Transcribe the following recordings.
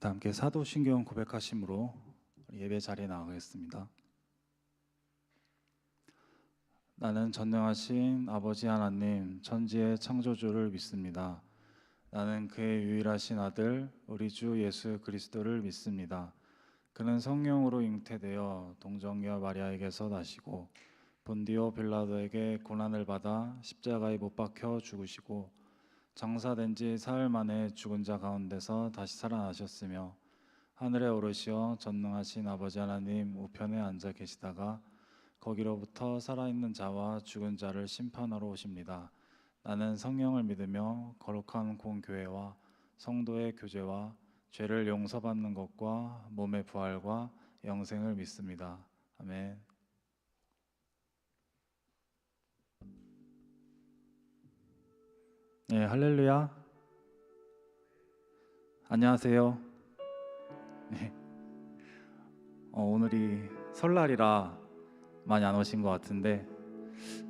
다 함께 사도신경 고백하심으로 예배 자리에 나가겠습니다. 나는 전능하신 아버지 하나님 천지의 창조주를 믿습니다. 나는 그의 유일하신 아들 우리 주 예수 그리스도를 믿습니다. 그는 성령으로 잉태되어 동정녀 마리아에게서 나시고 본디오 빌라도에게 고난을 받아 십자가에 못 박혀 죽으시고 장사된 지 사흘 만에 죽은 자 가운데서 다시 살아나셨으며 하늘에 오르시어 전능하신 아버지 하나님 우편에 앉아 계시다가 거기로부터 살아있는 자와 죽은 자를 심판하러 오십니다. 나는 성령을 믿으며 거룩한 공교회와 성도의 교제와 죄를 용서받는 것과 몸의 부활과 영생을 믿습니다. 아멘. 네, 할렐루야. 안녕하세요. 네. 오늘이 설날이라 많이 안 오신 것 같은데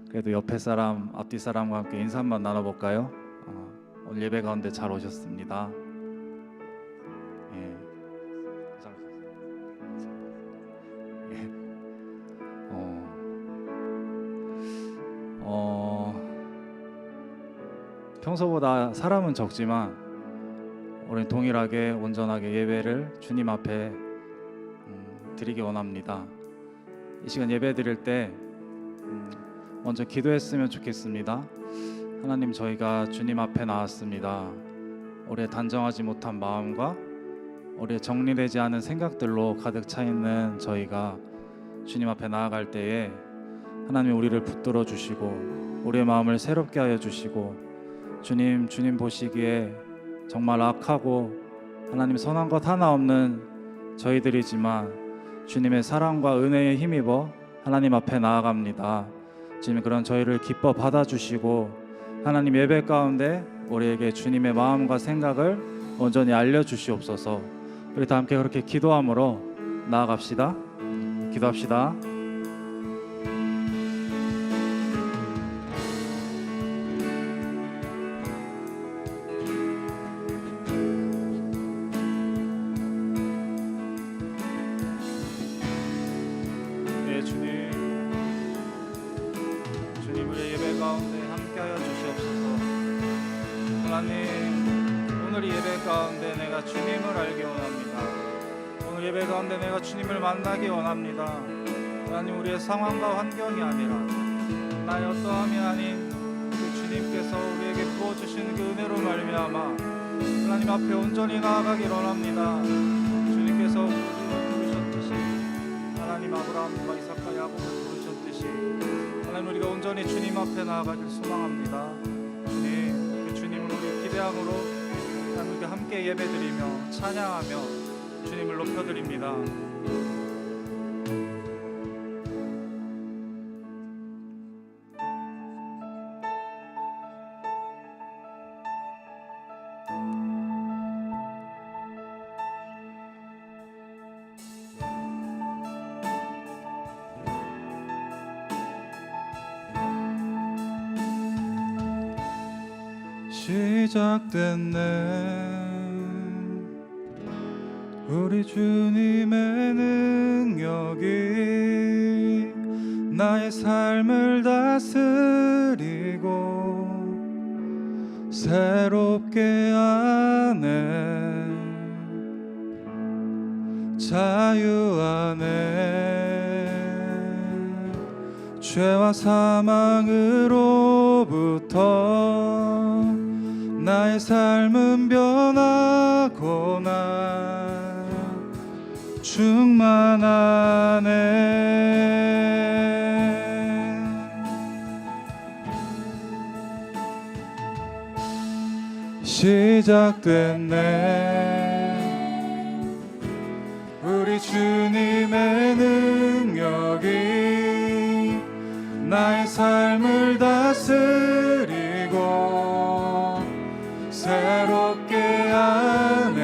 그래도 옆에 사람, 앞뒤 사람과 함께 인사 한번 나눠볼까요? 오늘 예배 가운데 잘 오셨습니다. 예. 잘 오셨어요. 예. 평소보다 사람은 적지만 우리 동일하게 온전하게 예배를 주님 앞에 드리기 원합니다. 이 시간 예배 드릴 때 먼저 기도했으면 좋겠습니다. 하나님, 저희가 주님 앞에 나왔습니다. 우리의 단정하지 못한 마음과 우리의 정리되지 않은 생각들로 가득 차 있는 저희가 주님 앞에 나아갈 때에 하나님 우리를 붙들어 주시고 우리의 마음을 새롭게 하여 주시고 주님 보시기에 정말 악하고 하나님 선한 것 하나 없는 저희들이지만 주님의 사랑과 은혜에 힘입어 하나님 앞에 나아갑니다. 주님, 그런 저희를 기뻐 받아주시고 하나님 예배 가운데 우리에게 주님의 마음과 생각을 온전히 알려주시옵소서. 우리 다 함께 그렇게 기도함으로 나아갑시다. 기도합시다. 주님을 만나기 원합니다. 하나님, 우리의 상황과 환경이 아니라 나의 어떠함이 아닌 그 주님께서 우리에게 부어주시는 그 은혜로 말미암아 하나님 앞에 온전히 나아가기 원합니다. 주님께서 우리를 부르셨듯이 하나님 아브라함과 이삭과 야곱을 부르셨듯이 하나님 우리가 온전히 주님 앞에 나아가길 소망합니다. 주님, 그 주님을 우리 기대함으로 하나님 우리가 함께 예배드리며 찬양하며 주님을 높여드립니다. 시작됐네 우리 주님의 능력이 나의 삶을 다스리고 새롭게 하네 자유 안에 죄와 사망으로부터 나의 삶은 변하고나 충만하네 시작됐네 우리 주님의 능력이 나의 삶을 다스리고 새롭게 하네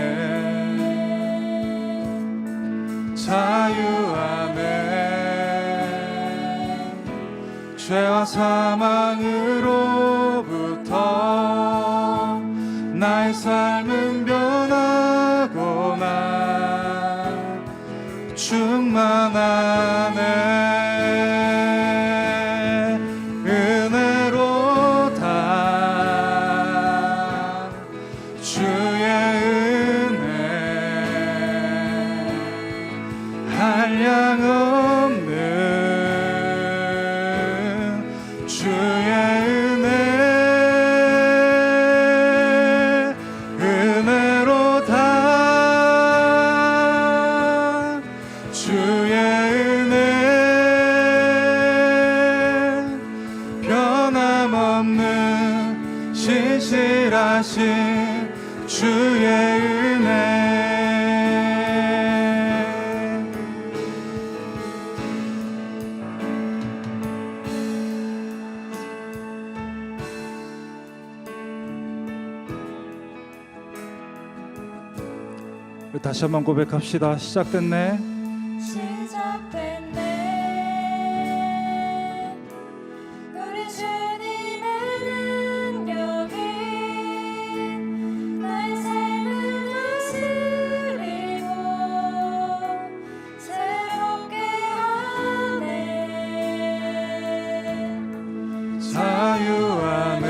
자유 안에 죄와 사망으로부터 나의 삶은 변하거나 충만하네. 은혜로다 주의 은혜 한량 없는 주의 은혜 은혜로다 주의 은혜 변함없는 신실하신 주의 은혜 다시 한번 고백합시다. 시작됐네. 시작됐네. 우리 주님의 능력이 나의 삶을 다스리고 새롭게 하네. 자유 안에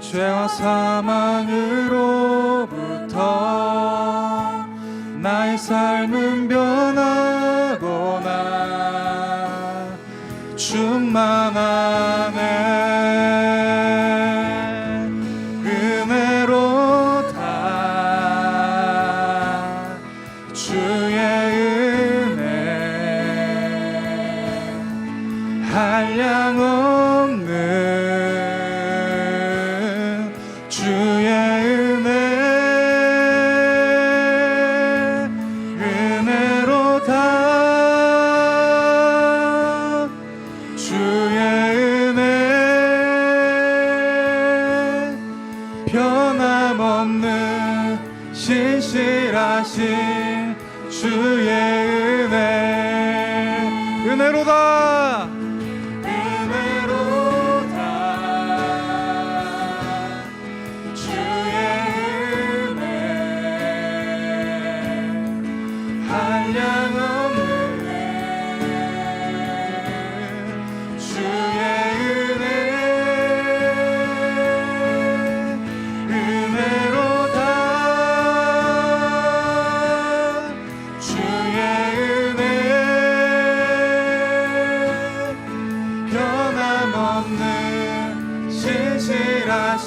죄와 사망으로부터 나의 삶은 변하거나 충만하네. 은혜로다 주의 은혜 한량 없는 주의 은혜 은혜로다 주의 은혜 변함없는 신실하신 주의 은혜 은혜로다 은혜로다 주의 은혜 한량 없는 주의 은혜 은혜로다 주의 은혜 변함없는 신실하신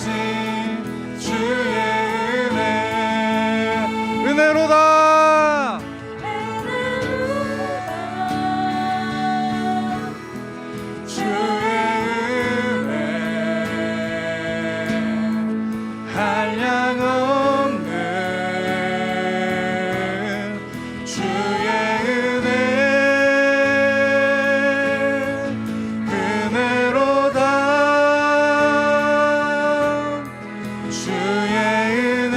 주의 은혜 은혜로다 주의 은혜 한량 없는 주의 은혜 은혜로다 주의 은혜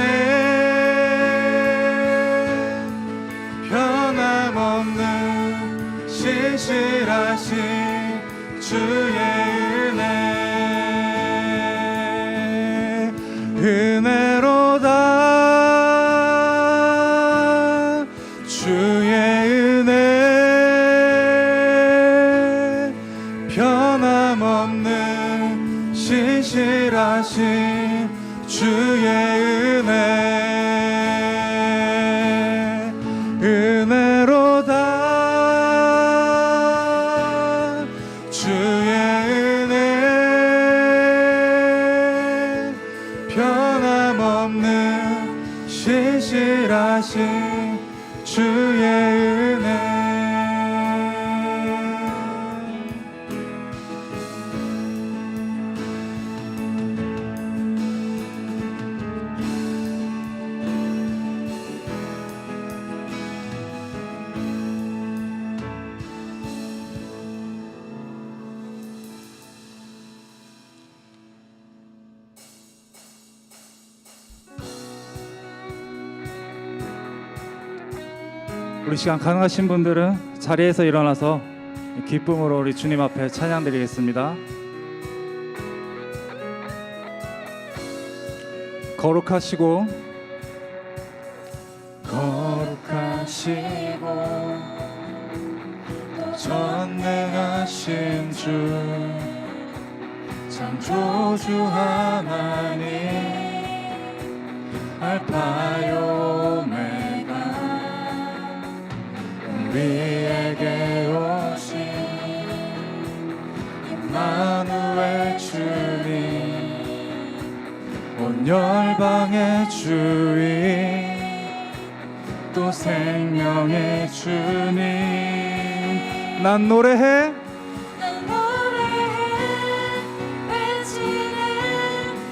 변함없는 신실하신 주의 은혜 은혜로다 주의 은혜 변함없는 신실하신 주의 은혜 은혜로다 주의 은혜 변함없는 신실하신 주의 은혜 우리 시간 가능하신 분들은 자리에서 일어나서 기쁨으로 우리 주님 앞에 찬양 드리겠습니다. 거룩하시고 거룩 거룩하시고 또 전능하신 주 창조주 하나님 알파요 오메가 우리에게 오신 임마누엘 주님 온 열방의 주인 또 생명의 주님 난 노래해 난 노래해 외치네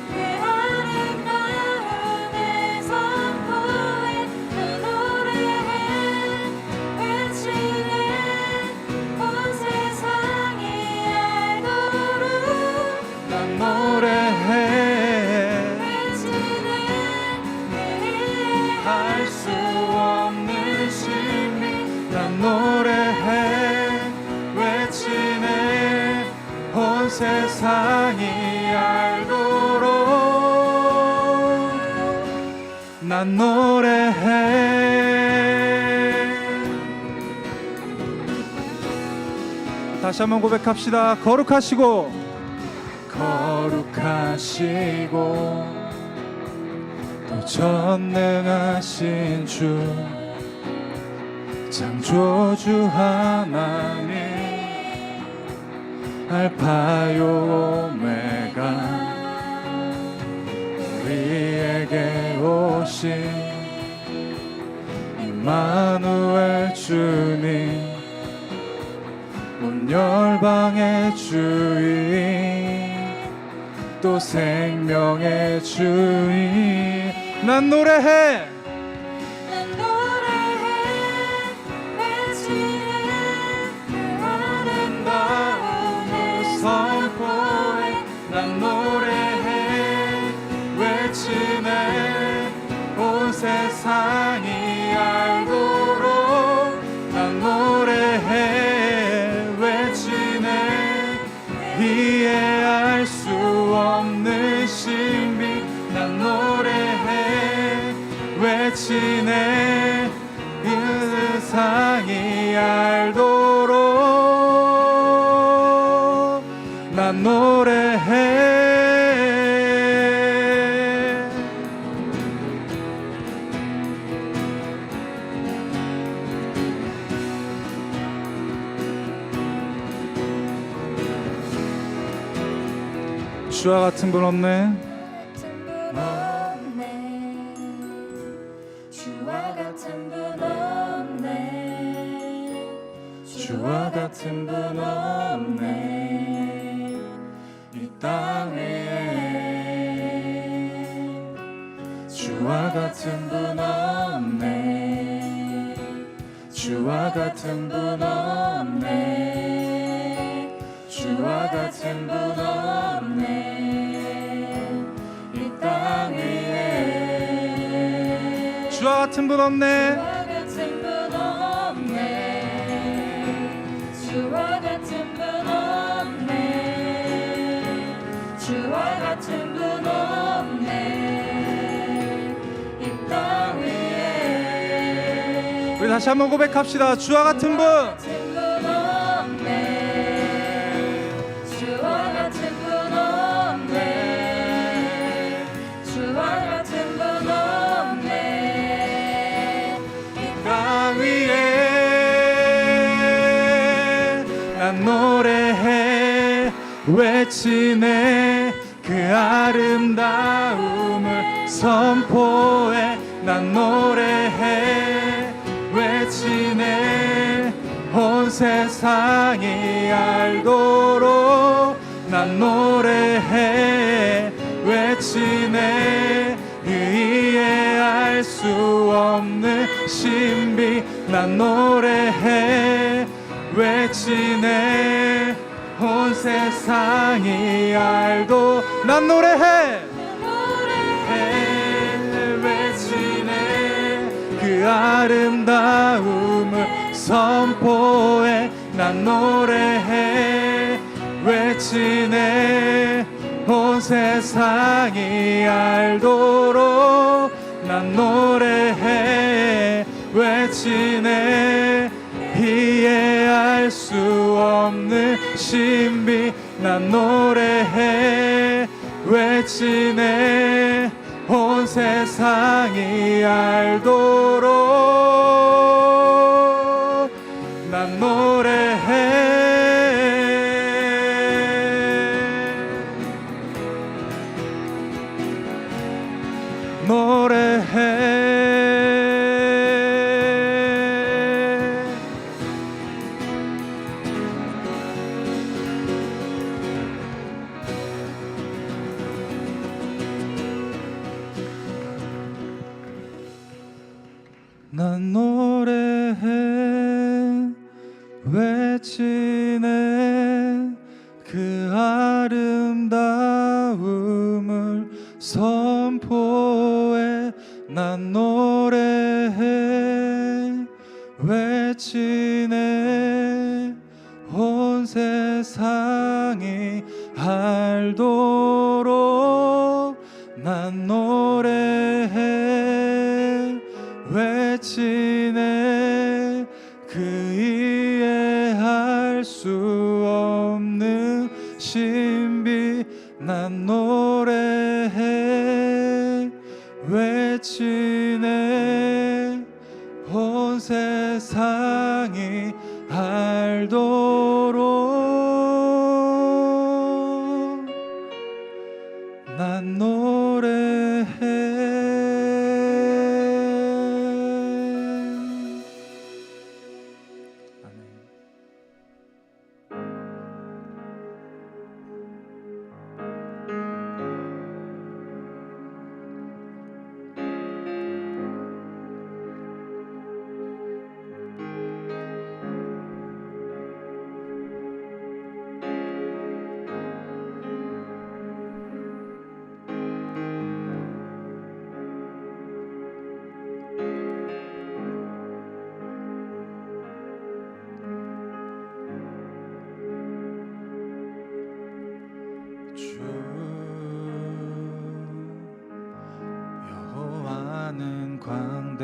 그 아름다움을 선포해 난 노래해 외치네 온 세상이 알도록 난 노래해 외치네 할 수 없는 신비 난 노래해 외치네 온 세상이 알도록 난 노래해 다시 한번 고백합시다. 거룩하시고 또 전능하신 주 창조주 하나님 알파요 오메가 우리에게 오신 임마누엘 주님 온 열방의 주인 또 생명의 주인 난 노래해 난 노래해 외치네 그 아름다움을 선포해 난 노래해 외치네 온 세상이 알도록 난 노래해 외치네 이해할 수 없는 신비 난 노래해 외치네 이 세상이 알도록 난 노래해 주와 같은 분 없네 주와 같은 분 없네 주와 같은 분 없네 이 땅 위에 주와 같은 분 없네 주와 같은 분 없네 주와 같은 분 없네 이 땅 위에 주와 같은 분 없네 주와 같은 분 없네 주와 같은 분 없네 이 땅 위에 우리 다시 한번 고백합시다. 주와 같은 분 주와 같은 분 없네 주와 같은 분 없네 이 땅 위에 난 노래해 외치네 그 아름다움을 선포해 난 노래해 외치네 온 세상이 알도록 난 노래해 외치네 이해할 수 없는 신비 난 노래해 외치네 온 세상이 알도 난 노래해 외치네 그 아름다움을 선포해 난 노래해 외치네 온 세상이 알도록 난 노래해 외치네. 이해할 수 없는 신비 난 노래해. 외치네. 온 세상이 알도록 난 노래해. 난 노래해. 외치네. 그 아름다움을 선포해. 난 노래해. 외치네. 온 세상이 알도록 난 노래해. 외치네. 그 이해할 수 없는 신비 난 노래해. 외치네. 온 세상이 알도록 난 노래해. 주 여호와는 광대하시도다.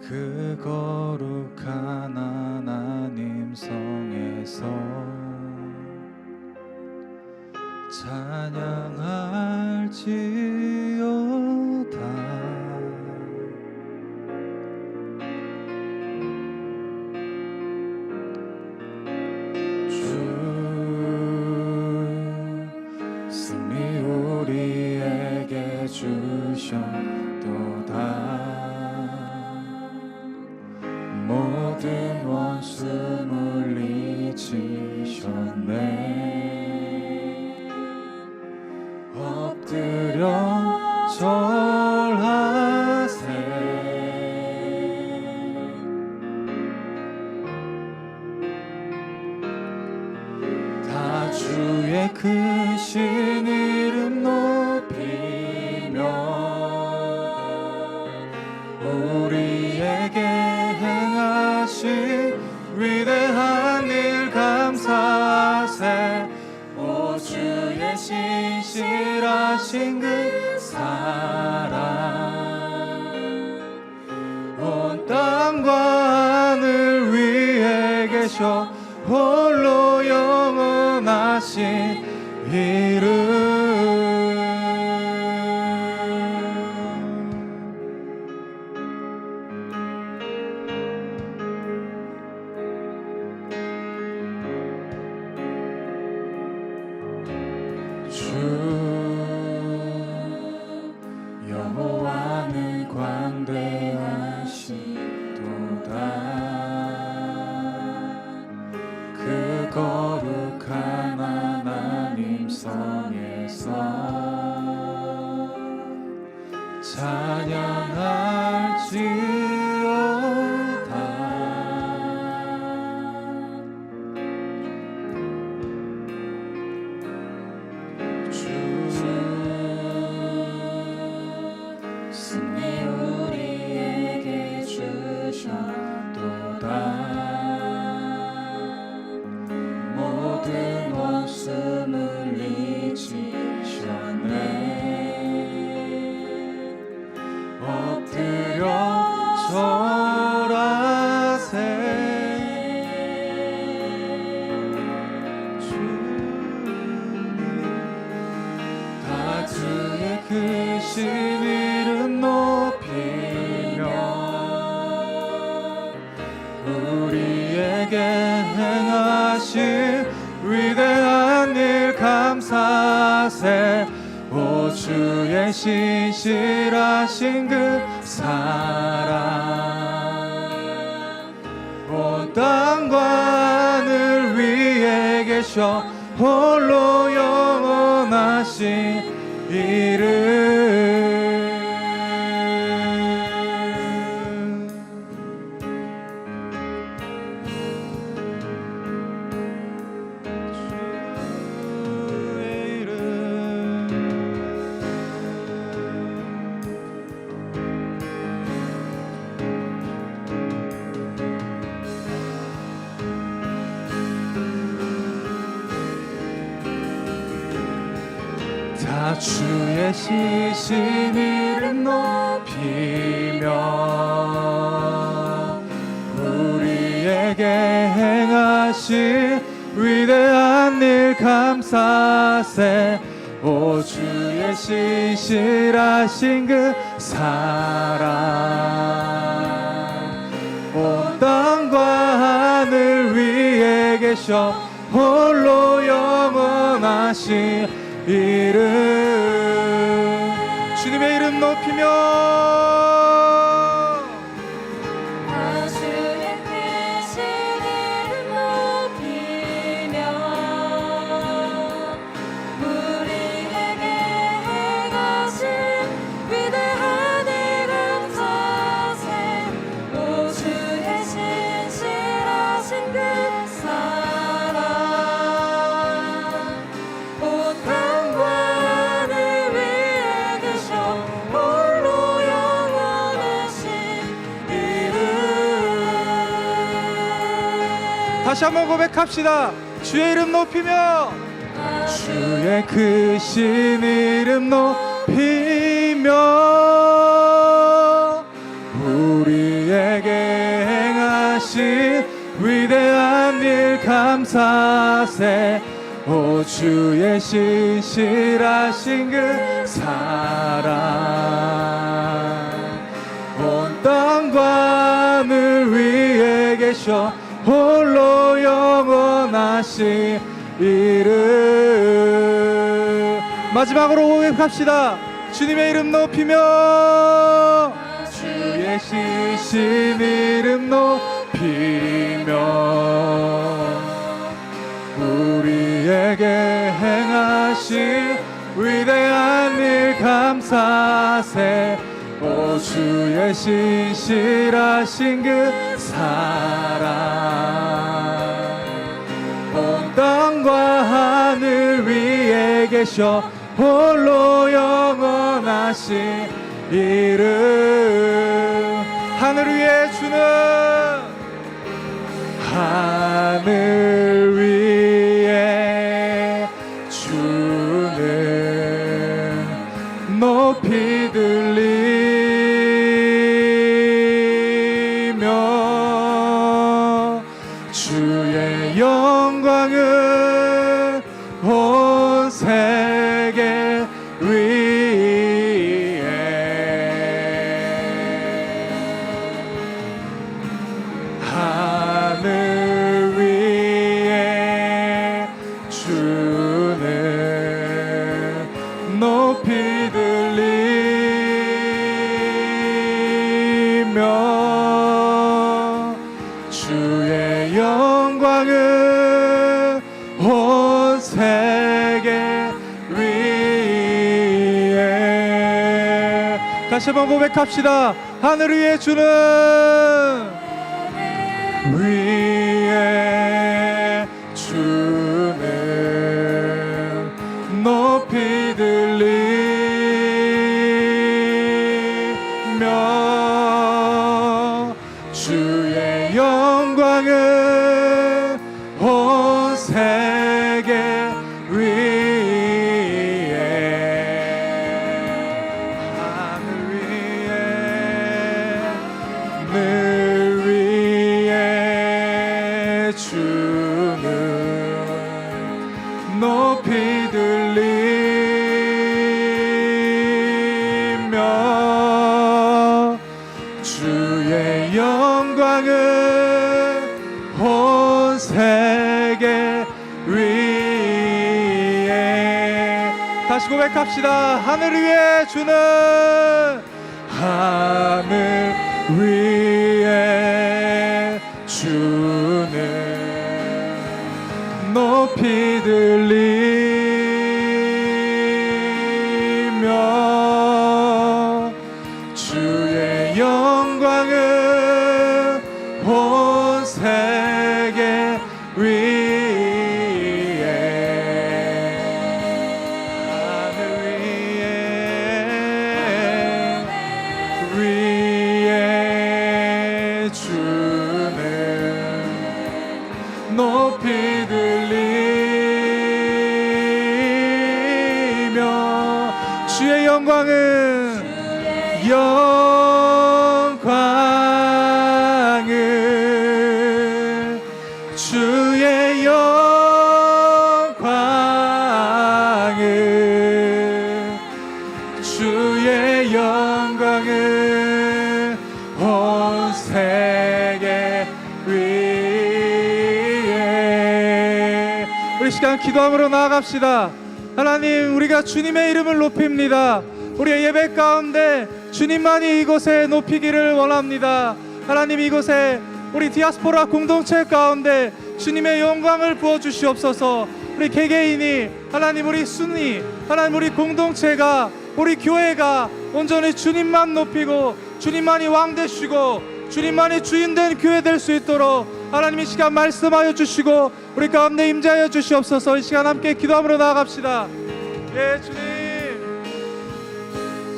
그 거룩한 하나님 성에서 찬양할지어다. 주셨도다. 모든 원수 물리치셨네. 엎드려 절하세. 다 주의 크신 이름 높이며 우리에게 행하신 위대한 일 감사하세. 오 주의 신실하신 그 사랑 온 땅과 하늘 위에 계셔 홀로 영원하신 이름. 주 여호와는 광대하시도다. 그 거룩한 하나님 성에서 찬양할지어다. 주 승리 우리에게 주셨도다. 모든 원수 물리치셨네. 엎드려 절하세. 오 주의 신실하신 그 사랑 온 땅과 하늘 위에 계셔 홀로 영원하신 이름. 주 여호와는 광대하시도다. 그 거룩한 하나님 성에서 찬양할지어다. 주 승리 우리에게 주셨도다. 모든 원수 물리치셨네. 엎드려 절하세. 오 주의 신실하신 그 사랑 우리에게 행하신 위대한 일 감사세. 오 주의 신실하신 그 사랑, 온 땅과 하늘 위에 계셔 홀로 영원하신 이름. 주의 이름. 다 주의 신신 이름 높이며 우리에게 행하신 위대한 일 감사세. 오 주의 신실하신 그 사랑, 온 땅과 하늘 위에 계셔 홀로 영원하신 이름. 주님의 이름 높이며 주의 크신 이름 높이며 우리에게 행하신 위대한 일 감사세. 오 주의 신실하신 그 사랑, 온 땅과 하늘 위에 계셔 홀로 영원하신 이름. 다시 한번 고백합시다. 주의 이름 높이며 주의 크신 이름 높이며 우리에게 행하신 위대한 일 감사세. 오 주의 신실하신 그 사랑, 온 땅과 하늘 위에 계셔 홀로 영원하신 이름. 마지막으로 고백합시다. 주님의 이름 높이며 주의 신신 이름 높이며 우리에게 행하신 위대한 일 감사세. 오 주의 신실하신 그 사랑, 온 땅과 하늘 위에 계셔 홀로 영원하신 이름. 하늘 위에 주는, 하늘 위에 주는 높이 들리며 주의 영광은 온 세계 위에. 하늘 위에 주는 높이 들리며 주의 영광은 온 세계 위에. 다시 한번 고백합시다. 하늘 위에 주는, 위에 주는 높이 들리며 주의 영광은 온 세계 위에. 하늘 위에, 늘 위에 주는 높이 들리며 주의 영광은 온 세계 위에. 다시 고백합시다. 하늘 위에 주는, 하늘 위에 주는 높이 들리며 주의 영광은 온 세계 위에. 하늘 위에 주는 높이 들리며 주의 영광은 주의 영광은 온 세계 위에. 우리 시간 기도함으로 나아갑시다. 하나님, 우리가 주님의 이름을 높입니다. 우리의 예배 가운데 주님만이 이곳에 높이기를 원합니다. 하나님, 이곳에 우리 디아스포라 공동체 가운데 주님의 영광을 부어주시옵소서. 우리 개개인이, 하나님 우리 순위, 하나님 우리 공동체가, 우리 교회가 온전히 주님만 높이고 주님만이 왕 되시고 주님만이 주인 된 교회 될 수 있도록 하나님 이 시간 말씀하여 주시고 우리 가운데 임재하여 주시옵소서. 이 시간 함께 기도함으로 나아갑시다. 예,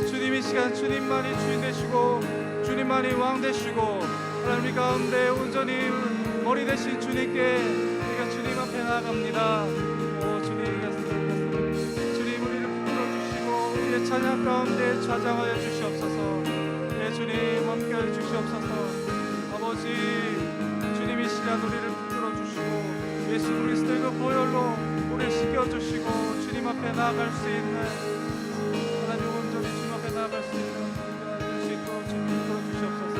주님 이 시간 주님만이 주인 되시고 주님만이 왕 되시고 하나님 가운데 온전히 머리 되신 주님께 우리가 주님 앞에 나아갑니다. 주님 우리를 불러주시고 우리의 찬양 가운데 좌장하여 주시옵소서. 예, 주님 함께하여 주시옵소서. 아버지, 주님 이 시간 우리를 붙들어주시고 예수 그리스도의 그 보혈로 우리를 씻겨주시고 주님 앞에 나아갈 수 있는, 하나님 온전히 주님 앞에 나아갈 수 있는 우리가 될 수 있도록 주님 붙들어주시옵소서.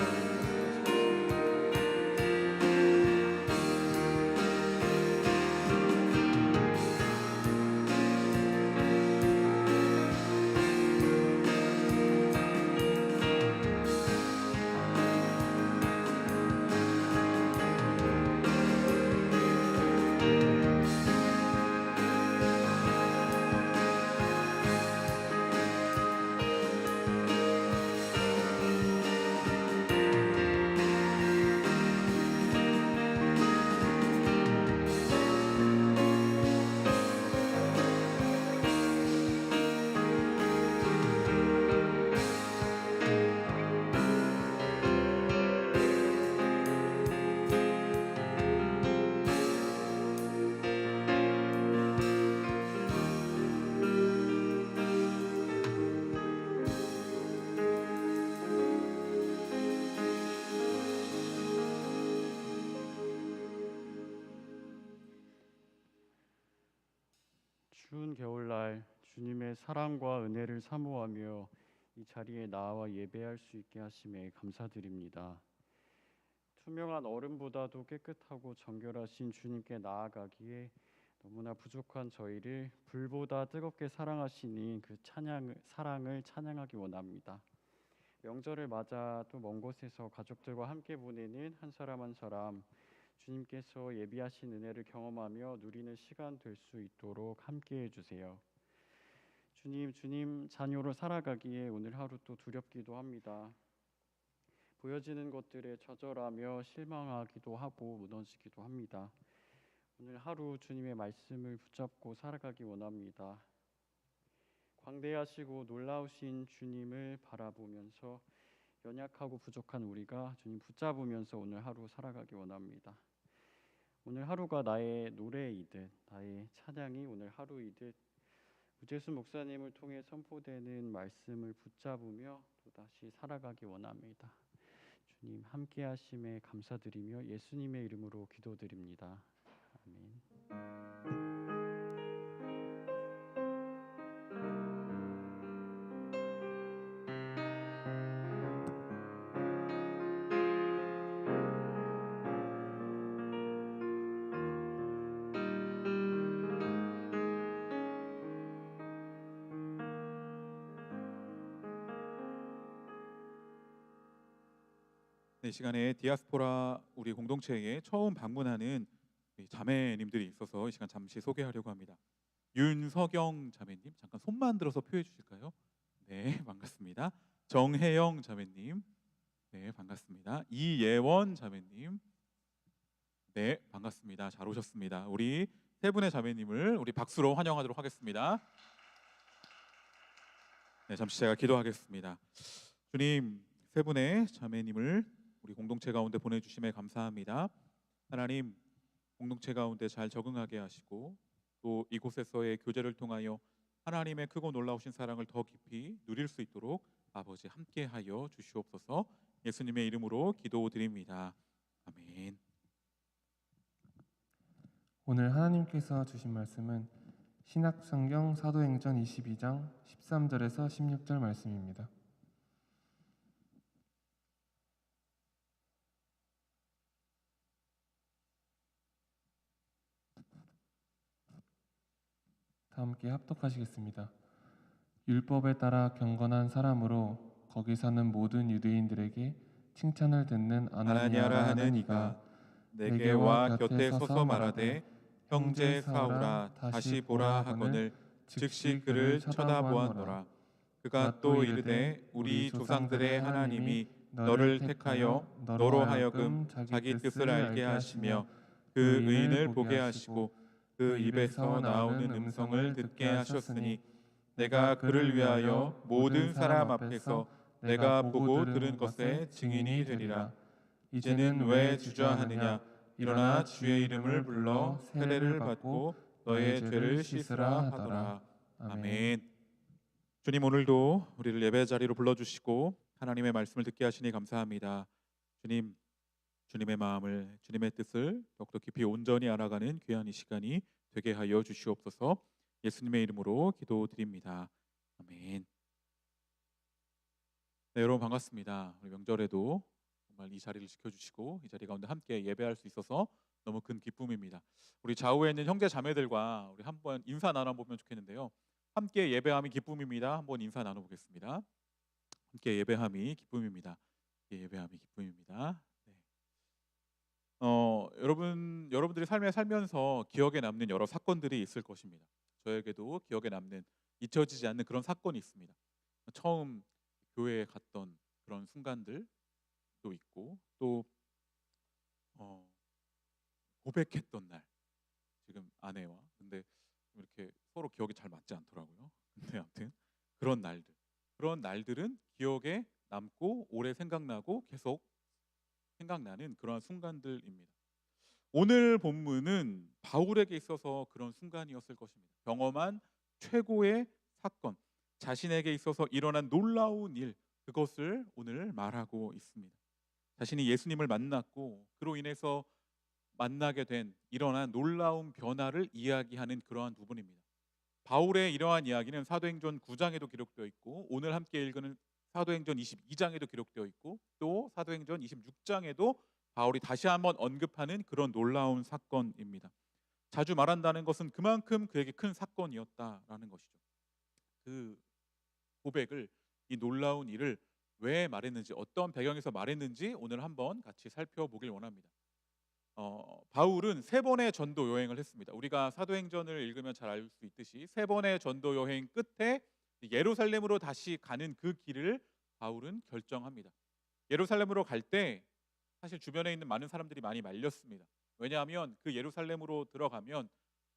추운 겨울날 주님의 사랑과 은혜를 사모하며 이 자리에 나와 예배할 수 있게 하심에 감사드립니다. 투명한 얼음보다도 깨끗하고 정결하신 주님께 나아가기에 너무나 부족한 저희를 불보다 뜨겁게 사랑하시니 그 사랑을 찬양하기 원합니다. 명절을 맞아 또 먼 곳에서 가족들과 함께 보내는 한 사람 한 사람, 주님께서 예비하신 은혜를 경험하며 누리는 시간 될 수 있도록 함께해 주세요. 주님 자녀로 살아가기에 오늘 하루 또 두렵기도 합니다. 보여지는 것들에 좌절하며 실망하기도 하고 무너지기도 합니다. 오늘 하루 주님의 말씀을 붙잡고 살아가기 원합니다. 광대하시고 놀라우신 주님을 바라보면서 연약하고 부족한 우리가 주님 붙잡으면서 오늘 하루 살아가기 원합니다. 오늘 하루가 나의 노래이듯 나의 찬양이 오늘 하루이듯 우재순 목사님을 통해 선포되는 말씀을 붙잡으며 또다시 살아가기 원합니다. 주님 함께 하심에 감사드리며 예수님의 이름으로 기도드립니다. 아멘. 네, 이 시간에 디아스포라 우리 공동체에 처음 방문하는 우리 자매님들이 있어서 이 시간 잠시 소개하려고 합니다. 윤석영 자매님, 잠깐 손만 들어서 표해 주실까요? 네, 반갑습니다. 정혜영 자매님, 네, 반갑습니다. 이예원 자매님, 네, 반갑습니다. 잘 오셨습니다. 우리 세 분의 자매님을 우리 박수로 환영하도록 하겠습니다. 네, 잠시 제가 기도하겠습니다. 주님, 세 분의 자매님을 우리 공동체 가운데 보내주심에 감사합니다. 하나님, 공동체 가운데 잘 적응하게 하시고 또 이곳에서의 교제를 통하여 하나님의 크고 놀라우신 사랑을 더 깊이 누릴 수 있도록 아버지 함께하여 주시옵소서. 예수님의 이름으로 기도드립니다. 아멘. 오늘 하나님께서 주신 말씀은 신약성경 사도행전 22장 13절에서 16절 말씀입니다. 다 함께 합독하시겠습니다. 율법에 따라 경건한 사람으로 거기 사는 모든 유대인들에게 칭찬을 듣는 아나니아라 하는 이가 내게 와 곁에 서서 말하되 형제 사울아 다시 보라 하거늘 즉시 그를 쳐다보았노라. 그가 또 이르되 우리 조상들의 하나님이 너를 택하여 너로 하여금 자기 뜻을 알게 하시며 그 의인을 보게 하시고 그 입에서 나오는 음성을 듣게 하셨으니 내가 그를 위하여 모든 사람 앞에서 내가 보고 들은 것에 증인이 되리라. 이제는 왜 주저하느냐? 일어나 주의 이름을 불러 세례를 받고 너의 죄를 씻으라 하더라. 아멘. 주님, 오늘도 우리를 예배 자리로 불러주시고 하나님의 말씀을 듣게 하시니 감사합니다. 주님, 주님의 마음을, 주님의 뜻을 더욱더 깊이 온전히 알아가는 귀한 이 시간이 되게 하여 주시옵소서. 예수님의 이름으로 기도드립니다. 아멘. 네, 여러분 반갑습니다. 우리 명절에도 정말 이 자리를 지켜주시고 이 자리 가운데 함께 예배할 수 있어서 너무 큰 기쁨입니다. 우리 좌우에 있는 형제 자매들과 우리 한번 인사 나눠보면 좋겠는데요. 함께 예배함이 기쁨입니다. 한번 인사 나눠보겠습니다. 함께 예배함이 기쁨입니다. 예배함이 기쁨입니다. 네. 여러분들이 삶에 살면서 기억에 남는 여러 사건들이 있을 것입니다. 저에게도 기억에 남는 잊혀지지 않는 그런 사건이 있습니다. 처음 교회에 갔던 그런 순간들도 있고 또 고백했던 날, 지금 아내와 근데 이렇게 서로 기억이 잘 맞지 않더라고요. 근데 아무튼 그런 날들은 기억에 남고 오래 생각나고 계속 생각나는 그러한 순간들입니다. 오늘 본문은 바울에게 있어서 그런 순간이었을 것입니다. 경험한 최고의 사건, 자신에게 있어서 일어난 놀라운 일, 그것을 오늘 말하고 있습니다. 자신이 예수님을 만났고 그로 인해서 만나게 된 일어난 놀라운 변화를 이야기하는 그러한 부분입니다. 바울의 이러한 이야기는 사도행전 9장에도 기록되어 있고 오늘 함께 읽는 사도행전 22장에도 기록되어 있고 또 사도행전 26장에도 바울이 다시 한번 언급하는 그런 놀라운 사건입니다. 자주 말한다는 것은 그만큼 그에게 큰 사건이었다라는 것이죠. 그 고백을, 이 놀라운 일을 왜 말했는지, 어떤 배경에서 말했는지 오늘 한번 같이 살펴보길 원합니다. 바울은 3번의 전도 여행을 했습니다. 우리가 사도행전을 읽으면 잘 알 수 있듯이 3번의 전도 여행 끝에 예루살렘으로 다시 가는 그 길을 바울은 결정합니다. 예루살렘으로 갈 때 사실 주변에 있는 많은 사람들이 많이 말렸습니다. 왜냐하면 그 예루살렘으로 들어가면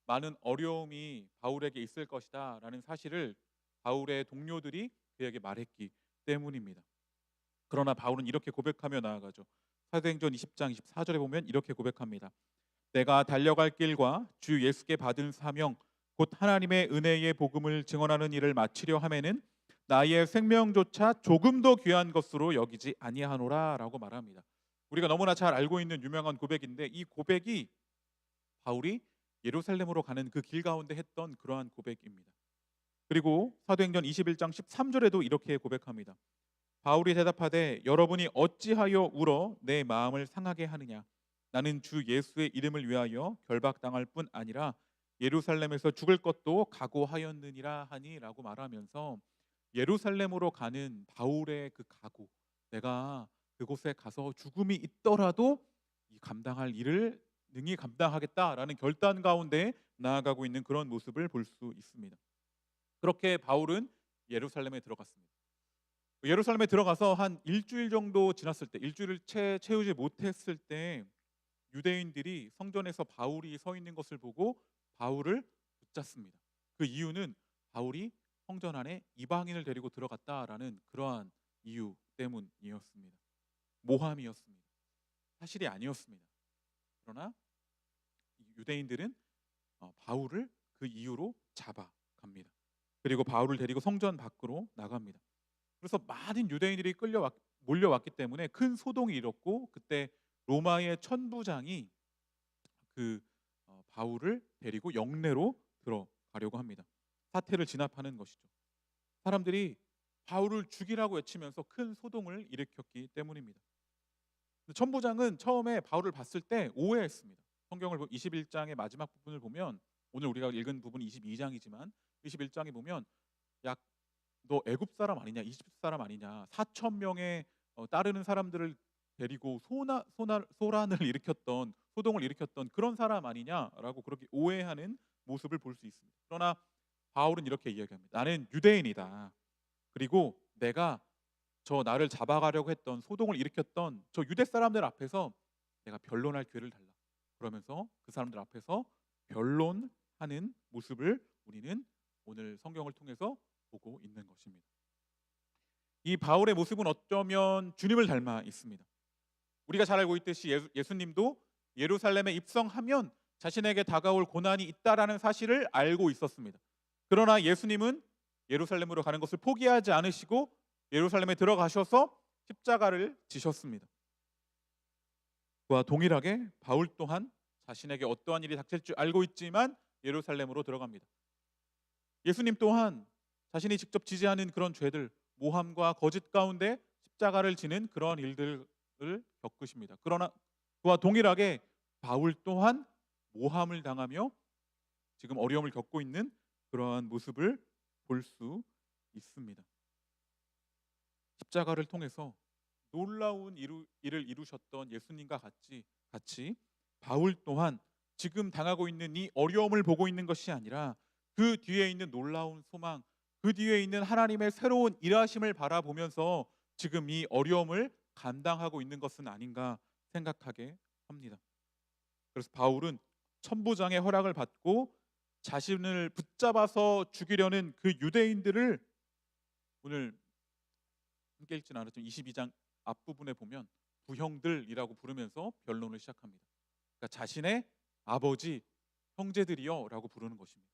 많은 어려움이 바울에게 있을 것이다 라는 사실을 바울의 동료들이 그에게 말했기 때문입니다. 그러나 바울은 이렇게 고백하며 나아가죠. 사도행전 20장 24절에 보면 이렇게 고백합니다. 내가 달려갈 길과 주 예수께 받은 사명 곧 하나님의 은혜의 복음을 증언하는 일을 마치려 하면은 나의 생명조차 조금 더 귀한 것으로 여기지 아니하노라 라고 말합니다. 우리가 너무나 잘 알고 있는 유명한 고백인데 이 고백이 바울이 예루살렘으로 가는 그 길 가운데 했던 그러한 고백입니다. 그리고 사도행전 21장 13절에도 이렇게 고백합니다. 바울이 대답하되 여러분이 어찌하여 울어 내 마음을 상하게 하느냐. 나는 주 예수의 이름을 위하여 결박당할 뿐 아니라 예루살렘에서 죽을 것도 각오하였느니라 하니 라고 말하면서 예루살렘으로 가는 바울의 그 각오, 내가 그곳에 가서 죽음이 있더라도 이 감당할 일을 능히 감당하겠다라는 결단 가운데 나아가고 있는 그런 모습을 볼 수 있습니다. 그렇게 바울은 예루살렘에 들어갔습니다. 예루살렘에 들어가서 한 일주일 정도 지났을 때, 일주일을 채우지 못했을 때 유대인들이 성전에서 바울이 서 있는 것을 보고 바울을 붙잡습니다. 그 이유는 바울이 성전 안에 이방인을 데리고 들어갔다라는 그러한 이유 때문이었습니다. 모함이었습니다. 사실이 아니었습니다. 그러나 유대인들은 바울을 그 이유로 잡아갑니다. 그리고 바울을 데리고 성전 밖으로 나갑니다. 그래서 많은 유대인들이 몰려왔기 때문에 큰 소동이 일었고, 그때 로마의 천부장이 바울을 데리고 영내로 들어가려고 합니다. 사태를 진압하는 것이죠. 사람들이 바울을 죽이라고 외치면서 큰 소동을 일으켰기 때문입니다. 천부장은 처음에 바울을 봤을 때 오해했습니다. 성경을 21장의 마지막 부분을 보면, 오늘 우리가 읽은 부분이 22장이지만 21장에 보면 너 애굽 사람 아니냐, 이집트 사람 아니냐, 4,000명의 따르는 사람들을 데리고 소란을 일으켰던, 소동을 일으켰던 그런 사람 아니냐라고 그렇게 오해하는 모습을 볼 수 있습니다. 그러나 바울은 이렇게 이야기합니다. 나는 유대인이다. 그리고 내가 나를 잡아가려고 했던, 소동을 일으켰던 저 유대 사람들 앞에서 내가 변론할 기회를 달라. 그러면서 그 사람들 앞에서 변론하는 모습을 우리는 오늘 성경을 통해서 보고 있는 것입니다. 이 바울의 모습은 어쩌면 주님을 닮아 있습니다. 우리가 잘 알고 있듯이 예수님도 예루살렘에 입성하면 자신에게 다가올 고난이 있다라는 사실을 알고 있었습니다. 그러나 예수님은 예루살렘으로 가는 것을 포기하지 않으시고 예루살렘에 들어가셔서 십자가를 지셨습니다. 그와 동일하게 바울 또한 자신에게 어떠한 일이 닥칠 줄 알고 있지만 예루살렘으로 들어갑니다. 예수님 또한 자신이 직접 지지 않은 그런 죄들, 모함과 거짓 가운데 십자가를 지는 그런 일들을 겪으십니다. 그러나 그와 동일하게 바울 또한 모함을 당하며 지금 어려움을 겪고 있는 그러한 모습을 볼 수 있습니다. 십자가를 통해서 놀라운 일을 이루셨던 예수님과 같이 바울 또한 지금 당하고 있는 이 어려움을 보고 있는 것이 아니라 그 뒤에 있는 놀라운 소망, 그 뒤에 있는 하나님의 새로운 일하심을 바라보면서 지금 이 어려움을 감당하고 있는 것은 아닌가 생각하게 합니다. 그래서 바울은 천부장의 허락을 받고 자신을 붙잡아서 죽이려는 그 유대인들을, 오늘 함께 읽지는 않았지만 22장 앞부분에 보면 부형들이라고 부르면서 변론을 시작합니다. 그러니까 자신의 아버지, 형제들이여 라고 부르는 것입니다.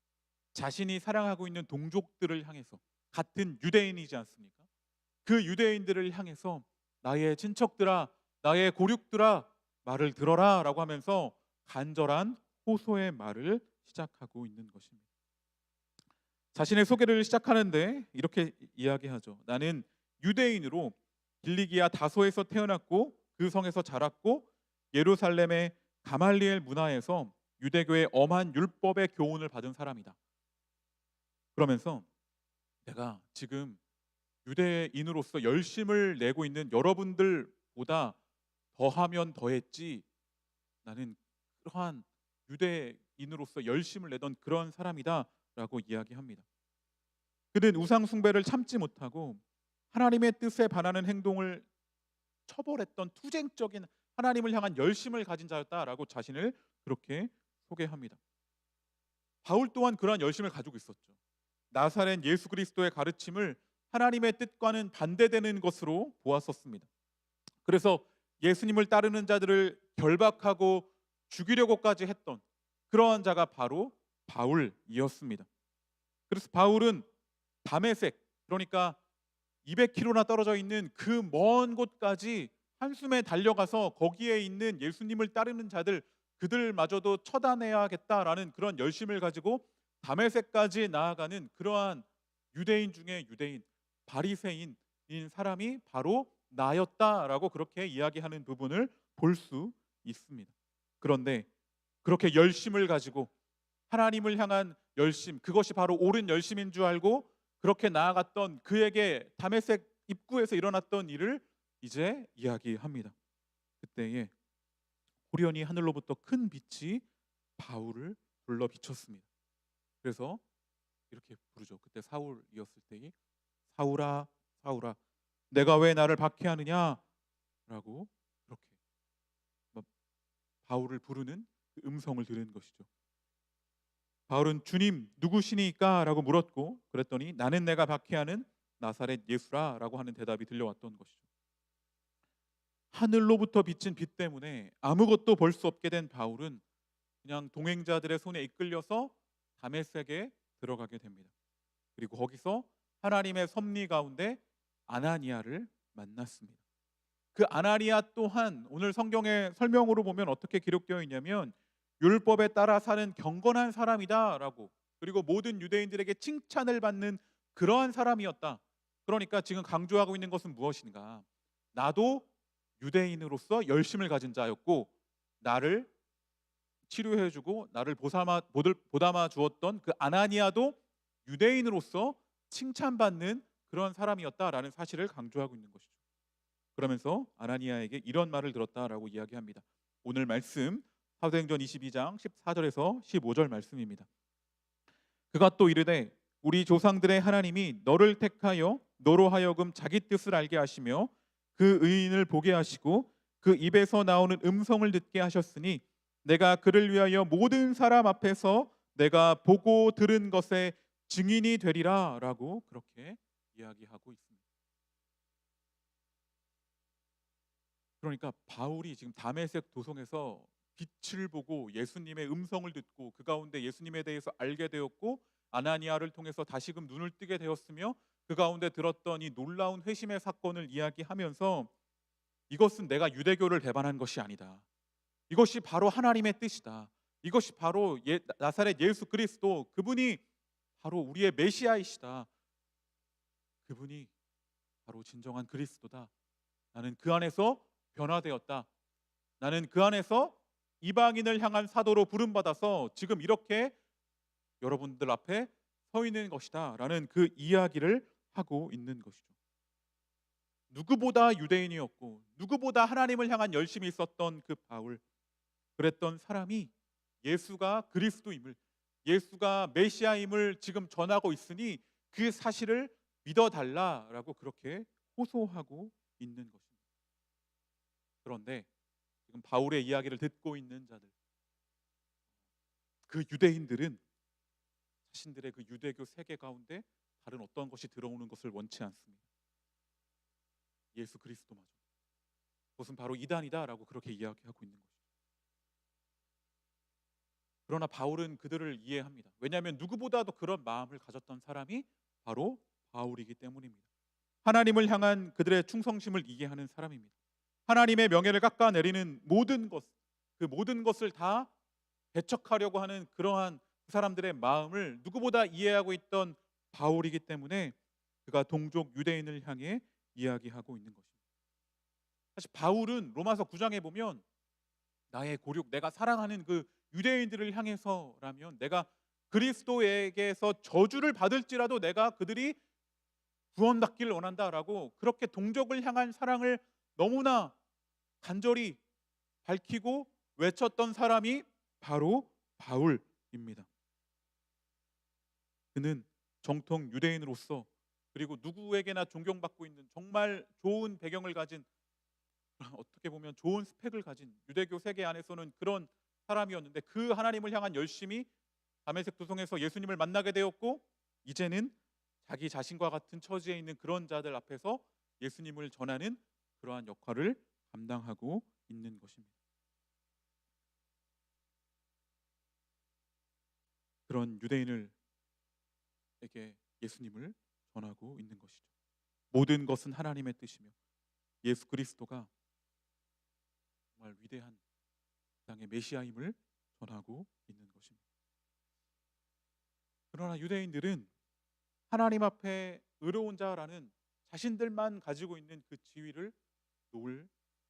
자신이 사랑하고 있는 동족들을 향해서, 같은 유대인이지 않습니까? 그 유대인들을 향해서 나의 친척들아, 나의 고륙들아, 말을 들어라 라고 하면서 간절한 호소의 말을 시작하고 있는 것입니다. 자신의 소개를 시작하는데 이렇게 이야기하죠. 나는 유대인으로 길리기아 다소에서 태어났고 그 성에서 자랐고 예루살렘의 가말리엘 문화에서 유대교의 엄한 율법의 교훈을 받은 사람이다. 그러면서 내가 지금 유대인으로서 열심을 내고 있는 여러분들보다 더하면 더했지, 나는 그러한 유대인으로서 열심을 내던 그런 사람이다 라고 이야기합니다. 그는 우상 숭배를 참지 못하고 하나님의 뜻에 반하는 행동을 처벌했던 투쟁적인 하나님을 향한 열심을 가진 자였다라고 자신을 그렇게 소개합니다. 바울 또한 그러한 열심을 가지고 있었죠. 나사렛 예수 그리스도의 가르침을 하나님의 뜻과는 반대되는 것으로 보았었습니다. 그래서 예수님을 따르는 자들을 결박하고 죽이려고까지 했던 그러한 자가 바로 바울이었습니다. 그래서 바울은 다메섹, 그러니까 200km나 떨어져 있는 그 먼 곳까지 한숨에 달려가서 거기에 있는 예수님을 따르는 자들, 그들마저도 처단해야겠다라는 그런 열심을 가지고 다메섹까지 나아가는 그러한 유대인 중에 유대인, 바리새인인 사람이 바로 나였다라고 그렇게 이야기하는 부분을 볼 수 있습니다. 그런데 그렇게 열심을 가지고 하나님을 향한 열심, 그것이 바로 옳은 열심인 줄 알고 그렇게 나아갔던 그에게 다메섹 입구에서 일어났던 일을 이제 이야기합니다. 그때에 호련히 하늘로부터 큰 빛이 바울을 불러 비췄습니다. 그래서 이렇게 부르죠. 그때 사울이었을 때에 사울아 사울아 내가 왜 나를 박해하느냐 라고 그렇게 바울을 부르는 그 음성을 들은 것이죠. 바울은 주님 누구시니까 라고 물었고 그랬더니 나는 내가 박해하는 나사렛 예수라 라고 하는 대답이 들려왔던 것이죠. 하늘로부터 비친 빛 때문에 아무것도 볼 수 없게 된 바울은 그냥 동행자들의 손에 이끌려서 다메섹에 들어가게 됩니다. 그리고 거기서 하나님의 섭리 가운데 아나니아를 만났습니다. 그 아나니아 또한 오늘 성경의 설명으로 보면 어떻게 기록되어 있냐면 율법에 따라 사는 경건한 사람이다라고, 그리고 모든 유대인들에게 칭찬을 받는 그러한 사람이었다. 그러니까 지금 강조하고 있는 것은 무엇인가? 나도 유대인으로서 열심을 가진 자였고 나를 치료해주고 나를 보담아 주었던 그 아나니아도 유대인으로서 칭찬받는 그런 사람이었다라는 사실을 강조하고 있는 것이죠. 그러면서 아나니아에게 이런 말을 들었다라고 이야기합니다. 오늘 말씀 사도행전 22장 14절에서 15절 말씀입니다. 그가 또 이르되 우리 조상들의 하나님이 너를 택하여 너로 하여금 자기 뜻을 알게 하시며 그 의인을 보게 하시고 그 입에서 나오는 음성을 듣게 하셨으니 내가 그를 위하여 모든 사람 앞에서 내가 보고 들은 것에 증인이 되리라 라고 그렇게 이야기하고 있습니다. 그러니까 바울이 지금 다메섹 도성에서 빛을 보고 예수님의 음성을 듣고 그 가운데 예수님에 대해서 알게 되었고 아나니아를 통해서 다시금 눈을 뜨게 되었으며 그 가운데 들었던 이 놀라운 회심의 사건을 이야기하면서 이것은 내가 유대교를 배반한 것이 아니다. 이것이 바로 하나님의 뜻이다. 이것이 바로 나사렛 예수 그리스도, 그분이 바로 우리의 메시아이시다. 그분이 바로 진정한 그리스도다. 나는 그 안에서 변화되었다. 나는 그 안에서 이방인을 향한 사도로 부름받아서 지금 이렇게 여러분들 앞에 서 있는 것이다 라는 그 이야기를 하고 있는 것이죠. 누구보다 유대인이었고 누구보다 하나님을 향한 열심이 있었던 그 바울, 그랬던 사람이 예수가 그리스도임을, 예수가 메시아임을 지금 전하고 있으니 그 사실을 믿어달라라고 그렇게 호소하고 있는 것입니다. 그런데 지금 바울의 이야기를 듣고 있는 자들, 그 유대인들은 자신들의 그 유대교 세계 가운데 다른 어떤 것이 들어오는 것을 원치 않습니다. 예수 그리스도마저 그것은 바로 이단이다라고 그렇게 이야기하고 있는 것이죠. 그러나 바울은 그들을 이해합니다. 왜냐하면 누구보다도 그런 마음을 가졌던 사람이 바로 바울이기 때문입니다. 하나님을 향한 그들의 충성심을 이해하는 사람입니다. 하나님의 명예를 깎아내리는 모든 것, 그 모든 것을 다 배척하려고 하는 그러한 그 사람들의 마음을 누구보다 이해하고 있던 바울이기 때문에 그가 동족 유대인을 향해 이야기하고 있는 것입니다. 사실 바울은 로마서 9장에 보면 나의 고륙, 내가 사랑하는 그 유대인들을 향해서라면 내가 그리스도에게서 저주를 받을지라도 내가 그들이 구원받기를 원한다라고 그렇게 동족을 향한 사랑을 너무나 간절히 밝히고 외쳤던 사람이 바로 바울입니다. 그는 정통 유대인으로서 그리고 누구에게나 존경받고 있는 정말 좋은 배경을 가진, 어떻게 보면 좋은 스펙을 가진 유대교 세계 안에서는 그런 사람이었는데 그 하나님을 향한 열심이 다메섹 도성에서 예수님을 만나게 되었고 이제는 자기 자신과 같은 처지에 있는 그런 자들 앞에서 예수님을 전하는 그러한 역할을 감당하고 있는 것입니다. 그런 유대인에게 예수님을 전하고 있는 것이죠. 모든 것은 하나님의 뜻이며 예수 그리스도가 정말 위대한 땅의 메시아임을 전하고 있는 것입니다. 그러나 유대인들은 하나님 앞에 의로운 자라는 자신들만 가지고 있는 그 지위를 놓을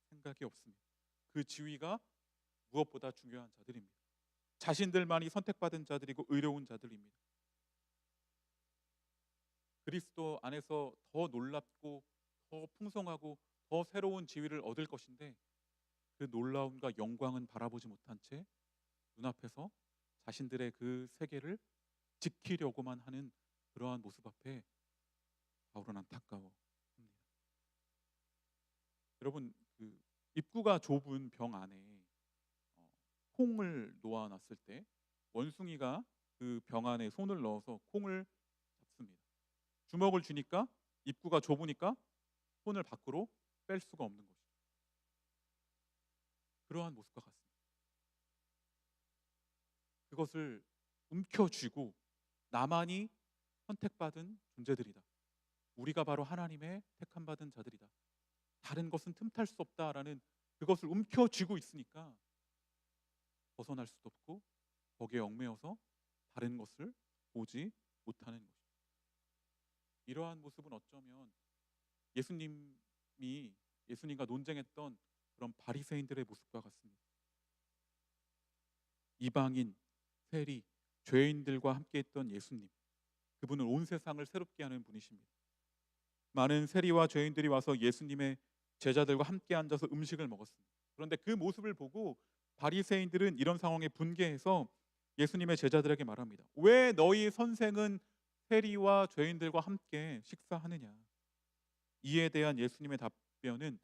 생각이 없습니다. 그 지위가 무엇보다 중요한 자들입니다. 자신들만이 선택받은 자들이고 의로운 자들입니다. 그리스도 안에서 더 놀랍고 더 풍성하고 더 새로운 지위를 얻을 것인데 그 놀라움과 영광은 바라보지 못한 채 눈앞에서 자신들의 그 세계를 지키려고만 하는 그러한 모습 앞에 바울은 안타까워합니다. 여러분, 그 입구가 좁은 병 안에 콩을 놓아놨을 때 원숭이가 그 병 안에 손을 넣어서 콩을 잡습니다. 주먹을 쥐니까 입구가 좁으니까 손을 밖으로 뺄 수가 없는 것이죠. 그러한 모습과 같습니다. 그것을 움켜쥐고 나만이 선택받은 존재들이다. 우리가 바로 하나님의 택함 받은 자들이다. 다른 것은 틈탈 수 없다라는 그것을 움켜쥐고 있으니까 벗어날 수도 없고 거기에 얽매여서 다른 것을 보지 못하는 것이죠. 이러한 모습은 어쩌면 예수님과 논쟁했던 그런 바리새인들의 모습과 같습니다. 이방인, 세리, 죄인들과 함께했던 예수님, 그분은 온 세상을 새롭게 하는 분이십니다. 많은 세리와 죄인들이 와서 예수님의 제자들과 함께 앉아서 음식을 먹었습니다. 그런데 그 모습을 보고 바리새인들은 이런 상황에 분개해서 예수님의 제자들에게 말합니다. 왜 너희 선생은 세리와 죄인들과 함께 식사하느냐? 이에 대한 예수님의 답변은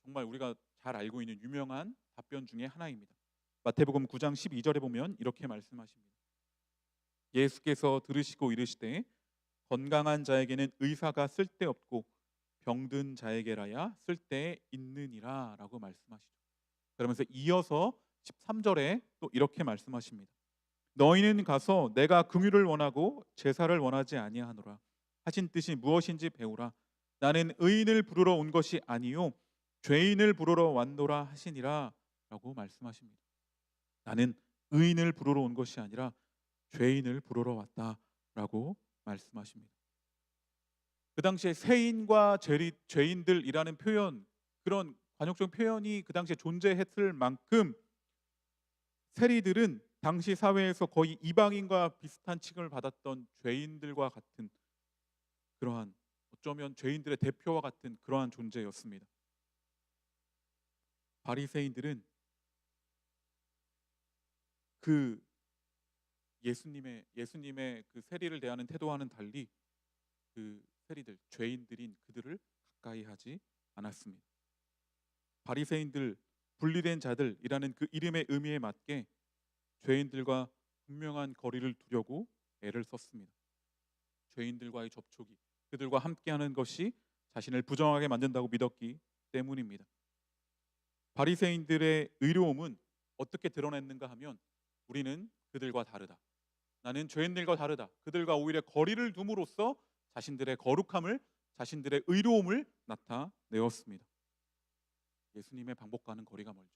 정말 우리가 잘 알고 있는 유명한 답변 중에 하나입니다. 마태복음 9장 12절에 보면 이렇게 말씀하십니다. 예수께서 들으시고 이르시되 건강한 자에게는 의사가 쓸데없고 병든 자에게라야 쓸데있느니라 라고 말씀하시죠. 그러면서 이어서 13절에 또 이렇게 말씀하십니다. 너희는 가서 내가 긍휼을 원하고 제사를 원하지 아니하노라 하신 뜻이 무엇인지 배우라. 나는 의인을 부르러 온 것이 아니요 죄인을 부르러 왔노라 하시니라 라고 말씀하십니다. 나는 의인을 부르러 온 것이 아니라 죄인을 부르러 왔다라고 말씀하십니다. 그 당시에 세인과 죄인들이라는 표현, 그런 관용적 표현이 그 당시에 존재했을 만큼 세리들은 당시 사회에서 거의 이방인과 비슷한 칭을 받았던 죄인들과 같은 그러한, 어쩌면 죄인들의 대표와 같은 그러한 존재였습니다. 바리새인들은 그 예수님의 그 세리를 대하는 태도와는 달리 그 세리들, 죄인들인 그들을 가까이 하지 않았습니다. 바리새인들, 분리된 자들이라는 그 이름의 의미에 맞게 죄인들과 분명한 거리를 두려고 애를 썼습니다. 죄인들과의 접촉이 그들과 함께하는 것이 자신을 부정하게 만든다고 믿었기 때문입니다. 바리새인들의 의로움은 어떻게 드러냈는가 하면 우리는 그들과 다르다. 나는 죄인들과 다르다. 그들과 오히려 거리를 둠으로써 자신들의 거룩함을, 자신들의 의로움을 나타내었습니다. 예수님의 방법과는 거리가 멀죠.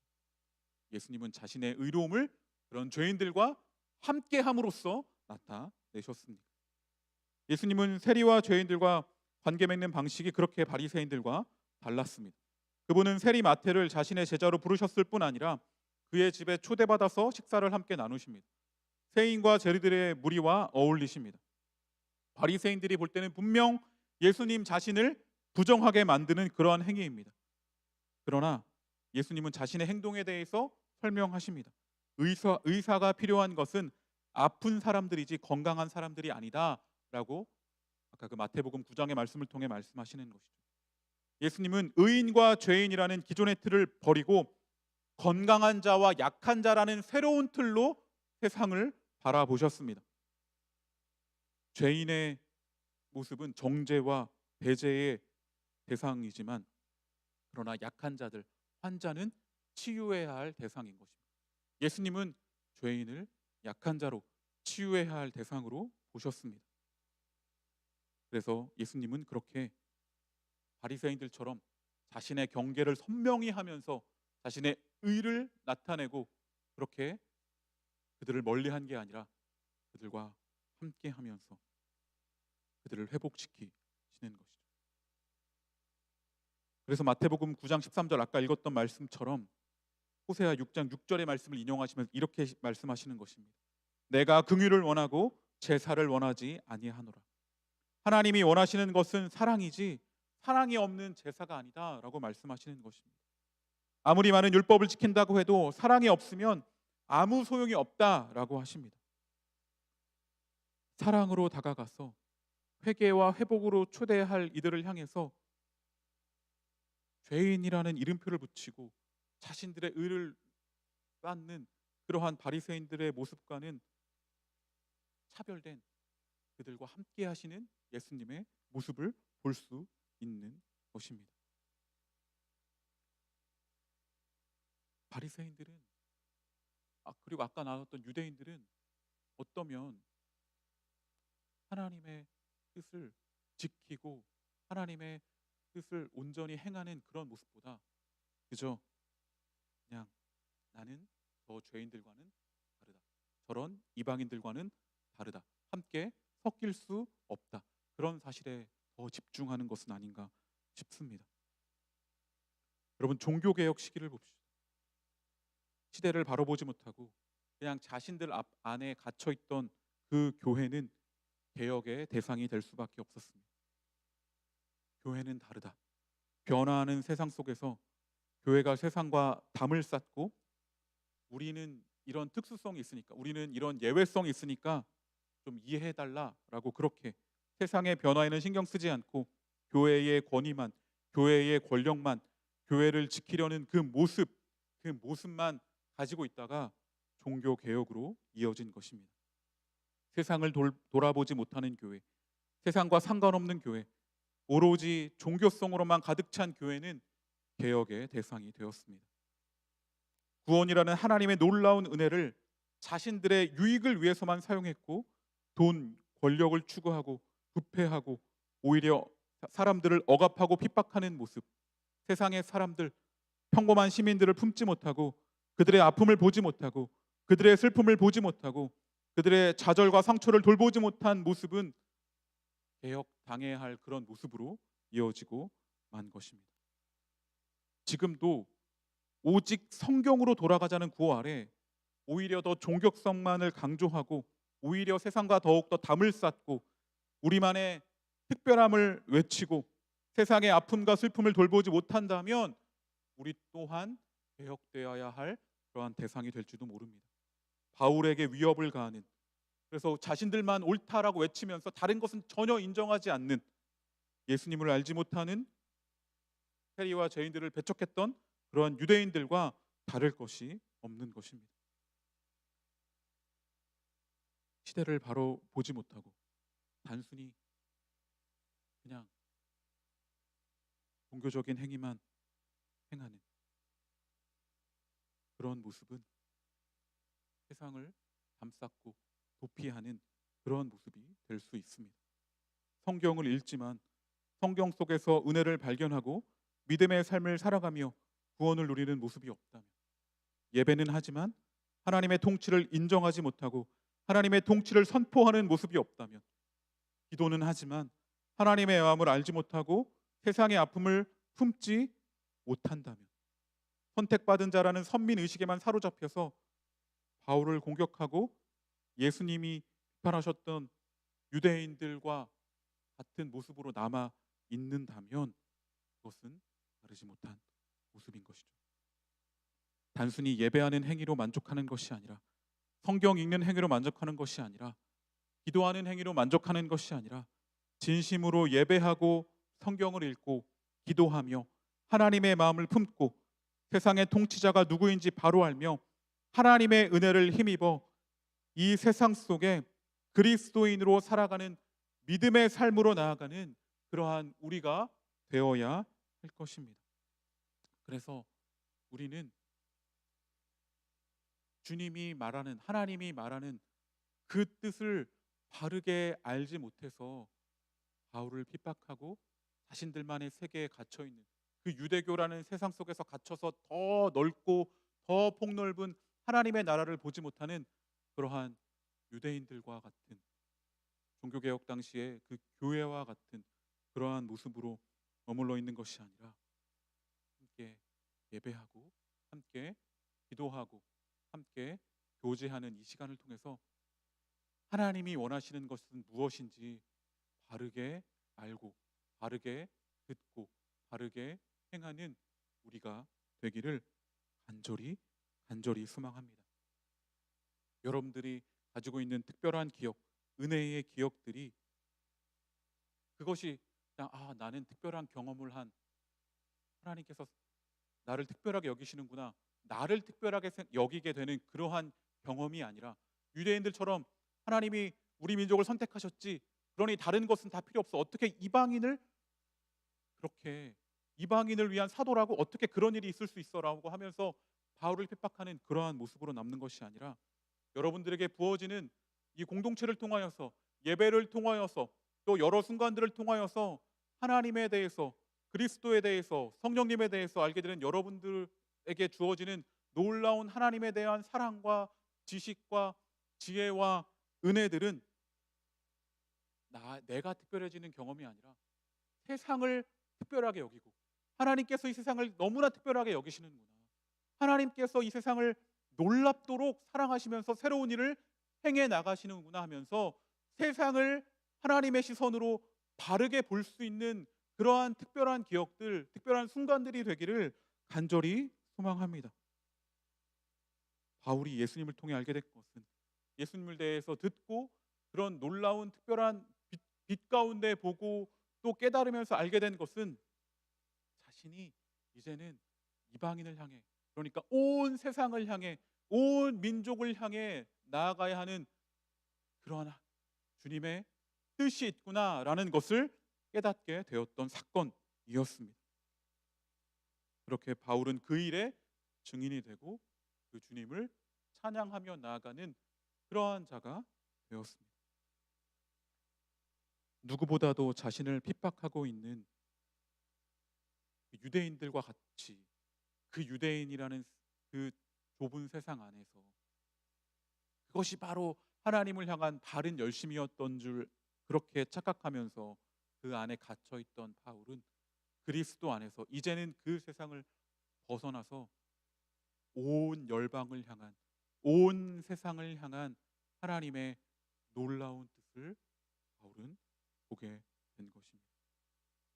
예수님은 자신의 의로움을 그런 죄인들과 함께함으로써 나타내셨습니다. 예수님은 세리와 죄인들과 관계 맺는 방식이 그렇게 바리새인들과 달랐습니다. 그분은 세리 마태를 자신의 제자로 부르셨을 뿐 아니라 그의 집에 초대받아서 식사를 함께 나누십니다. 세인과 죄리들의 무리와 어울리십니다. 바리새인들이 볼 때는 분명 예수님 자신을 부정하게 만드는 그러한 행위입니다. 그러나 예수님은 자신의 행동에 대해서 설명하십니다. 의사가 필요한 것은 아픈 사람들이지 건강한 사람들이 아니다라고 아까 그 마태복음 9장의 말씀을 통해 말씀하시는 것이죠. 예수님은 의인과 죄인이라는 기존의 틀을 버리고 건강한 자와 약한 자라는 새로운 틀로 세상을 바라보셨습니다. 죄인의 모습은 정죄와 배제의 대상이지만 그러나 약한 자들, 환자는 치유해야 할 대상인 것입니다. 예수님은 죄인을 약한 자로 치유해야 할 대상으로 보셨습니다. 그래서 예수님은 그렇게 바리새인들처럼 자신의 경계를 선명히 하면서 자신의 의를 나타내고 그렇게 그들을 멀리한 게 아니라 그들과 함께하면서 그들을 회복시키시는 것이죠. 그래서 마태복음 9장 13절 아까 읽었던 말씀처럼 호세아 6장 6절의 말씀을 인용하시면서 이렇게 말씀하시는 것입니다. 내가 긍휼을 원하고 제사를 원하지 아니하노라. 하나님이 원하시는 것은 사랑이지 사랑이 없는 제사가 아니다라고 말씀하시는 것입니다. 아무리 많은 율법을 지킨다고 해도 사랑이 없으면 아무 소용이 없다라고 하십니다. 사랑으로 다가가서 회개와 회복으로 초대할 이들을 향해서 죄인이라는 이름표를 붙이고 자신들의 의를 쌓는 그러한 바리새인들의 모습과는 차별된 그들과 함께 하시는 예수님의 모습을 볼 수 있는 것입니다. 바리새인들은 그리고 아까 나왔던 유대인들은 어떠면 하나님의 뜻을 지키고 하나님의 뜻을 온전히 행하는 그런 모습보다 그저 그냥 나는 저 죄인들과는 다르다. 저런 이방인들과는 다르다. 함께 섞일 수 없다. 그런 사실에 더 집중하는 것은 아닌가 싶습니다. 여러분, 종교개혁 시기를 봅시다. 시대를 바로 보지 못하고 그냥 자신들 안에 갇혀있던 그 교회는 개혁의 대상이 될 수밖에 없었습니다. 교회는 다르다. 변화하는 세상 속에서 교회가 세상과 담을 쌓고 우리는 이런 특수성이 있으니까, 우리는 이런 예외성이 있으니까 좀 이해해달라라고 그렇게 세상의 변화에는 신경 쓰지 않고 교회의 권위만, 교회의 권력만, 교회를 지키려는 그 모습만 가지고 있다가 종교 개혁으로 이어진 것입니다. 세상을 돌아보지 못하는 교회, 세상과 상관없는 교회, 오로지 종교성으로만 가득 찬 교회는 개혁의 대상이 되었습니다. 구원이라는 하나님의 놀라운 은혜를 자신들의 유익을 위해서만 사용했고 돈, 권력을 추구하고 부패하고 오히려 사람들을 억압하고 핍박하는 모습, 세상의 사람들, 평범한 시민들을 품지 못하고 그들의 아픔을 보지 못하고 그들의 슬픔을 보지 못하고 그들의 좌절과 상처를 돌보지 못한 모습은 개혁당해야 할 그런 모습으로 이어지고 만 것입니다. 지금도 오직 성경으로 돌아가자는 구호 아래 오히려 더 종교성만을 강조하고 오히려 세상과 더욱 더 담을 쌓고 우리만의 특별함을 외치고 세상의 아픔과 슬픔을 돌보지 못한다면 우리 또한 개혁되어야 할 그러한 대상이 될지도 모릅니다. 바울에게 위협을 가하는, 그래서 자신들만 옳다라고 외치면서 다른 것은 전혀 인정하지 않는, 예수님을 알지 못하는 세리와 죄인들을 배척했던 그러한 유대인들과 다를 것이 없는 것입니다. 시대를 바로 보지 못하고 단순히 그냥 종교적인 행위만 행하는 그런 모습은 세상을 담쌓고 도피하는 그런 모습이 될 수 있습니다. 성경을 읽지만 성경 속에서 은혜를 발견하고 믿음의 삶을 살아가며 구원을 누리는 모습이 없다면, 예배는 하지만 하나님의 통치를 인정하지 못하고 하나님의 통치를 선포하는 모습이 없다면, 기도는 하지만 하나님의 마음을 알지 못하고 세상의 아픔을 품지 못한다면, 선택받은 자라는 선민 의식에만 사로잡혀서 바울을 공격하고 예수님이 비판하셨던 유대인들과 같은 모습으로 남아 있는다면 그것은 다르지 못한 모습인 것이죠. 단순히 예배하는 행위로 만족하는 것이 아니라, 성경 읽는 행위로 만족하는 것이 아니라, 기도하는 행위로 만족하는 것이 아니라 진심으로 예배하고 성경을 읽고 기도하며 하나님의 마음을 품고 세상의 통치자가 누구인지 바로 알며 하나님의 은혜를 힘입어 이 세상 속에 그리스도인으로 살아가는 믿음의 삶으로 나아가는 그러한 우리가 되어야 할 것입니다. 그래서 우리는 주님이 말하는, 하나님이 말하는 그 뜻을 바르게 알지 못해서 바울을 핍박하고 자신들만의 세계에 갇혀 있는 그 유대교라는 세상 속에서 갇혀서 더 넓고 더 폭넓은 하나님의 나라를 보지 못하는 그러한 유대인들과 같은, 종교개혁 당시에 그 교회와 같은 그러한 모습으로 머물러 있는 것이 아니라 함께 예배하고 함께 기도하고 함께 교제하는 이 시간을 통해서 하나님이 원하시는 것은 무엇인지 바르게 알고 바르게 듣고 바르게 행하는 우리가 되기를 간절히 소망합니다. 여러분들이 가지고 있는 특별한 기억, 은혜의 기억들이 그것이 그냥 나는 특별한 경험을 한 하나님께서 나를 특별하게 여기시는구나, 나를 특별하게 여기게 되는 그러한 경험이 아니라 유대인들처럼 하나님이 우리 민족을 선택하셨지, 그러니 다른 것은 다 필요 없어, 어떻게 이방인을 위한 사도라고 어떻게 그런 일이 있을 수 있어라고 하면서 바울을 핍박하는 그러한 모습으로 남는 것이 아니라 여러분들에게 부어지는 이 공동체를 통하여서, 예배를 통하여서, 또 여러 순간들을 통하여서 하나님에 대해서, 그리스도에 대해서, 성령님에 대해서 알게 되는 여러분들에게 주어지는 놀라운 하나님에 대한 사랑과 지식과 지혜와 은혜들은 내가 특별해지는 경험이 아니라 세상을 특별하게 여기고, 하나님께서 이 세상을 너무나 특별하게 여기시는구나, 하나님께서 이 세상을 놀랍도록 사랑하시면서 새로운 일을 행해 나가시는구나 하면서 세상을 하나님의 시선으로 바르게 볼 수 있는 그러한 특별한 기억들, 특별한 순간들이 되기를 간절히 소망합니다. 바울이 예수님을 통해 알게 된 것은, 예수님을 대해서 듣고 그런 놀라운 특별한 빛 가운데 보고 또 깨달으면서 알게 된 것은 자신이 이제는 이방인을 향해, 그러니까 온 세상을 향해, 온 민족을 향해 나아가야 하는 그러한 주님의 뜻이 있구나라는 것을 깨닫게 되었던 사건이었습니다. 그렇게 바울은 그 일에 증인이 되고 그 주님을 찬양하며 나아가는 그러한 자가 되었습니다. 누구보다도 자신을 핍박하고 있는 유대인들과 같이 그 유대인이라는 그 좁은 세상 안에서 그것이 바로 하나님을 향한 바른 열심이었던 줄 그렇게 착각하면서 그 안에 갇혀있던 바울은 그리스도 안에서 이제는 그 세상을 벗어나서 온 열방을 향한, 온 세상을 향한 하나님의 놀라운 뜻을 바울은 보게 된 것입니다.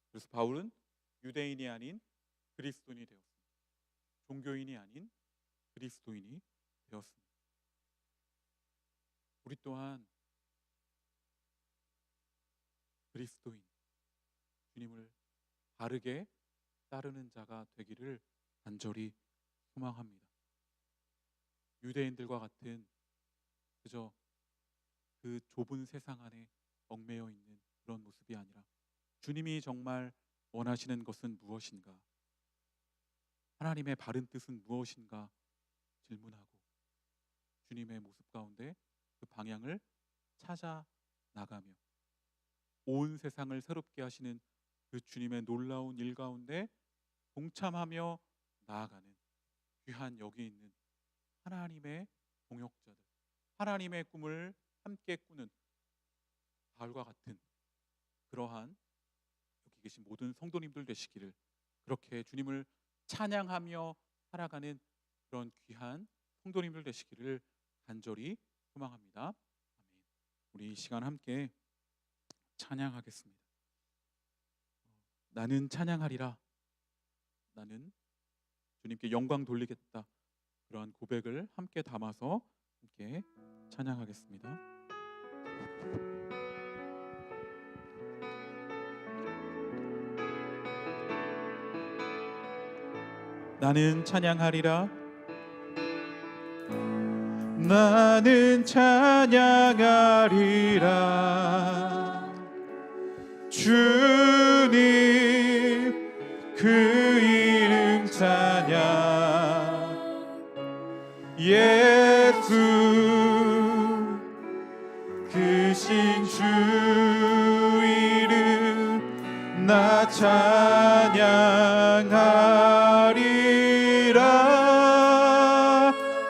그래서 바울은 유대인이 아닌 그리스도인이 되었습니다. 종교인이 아닌 그리스도인이 되었습니다. 우리 또한 그리스도인, 주님을 바르게 따르는 자가 되기를 간절히 소망합니다. 유대인들과 같은 그저 그 좁은 세상 안에 얽매여 있는 그런 모습이 아니라 주님이 정말 원하시는 것은 무엇인가, 하나님의 바른 뜻은 무엇인가 질문하고 주님의 모습 가운데 그 방향을 찾아 나가며 온 세상을 새롭게 하시는 그 주님의 놀라운 일 가운데 동참하며 나아가는 귀한 여기 있는 하나님의 동역자들, 하나님의 꿈을 함께 꾸는 바울과 같은 그러한 여기 계신 모든 성도님들 되시기를, 그렇게 주님을 찬양하며 살아가는 그런 귀한 성도님들 되시기를 간절히 소망합니다. 아멘. 우리 이 시간 함께 찬양하겠습니다. 나는 찬양하리라, 나는 주님께 영광 돌리겠다, 그러한 고백을 함께 담아서 함께 찬양하겠습니다. 나는 찬양하리라, 나는 찬양하리라, 주님 그 이름 찬양, 예수 크신 주 이름 나 찬양하리라,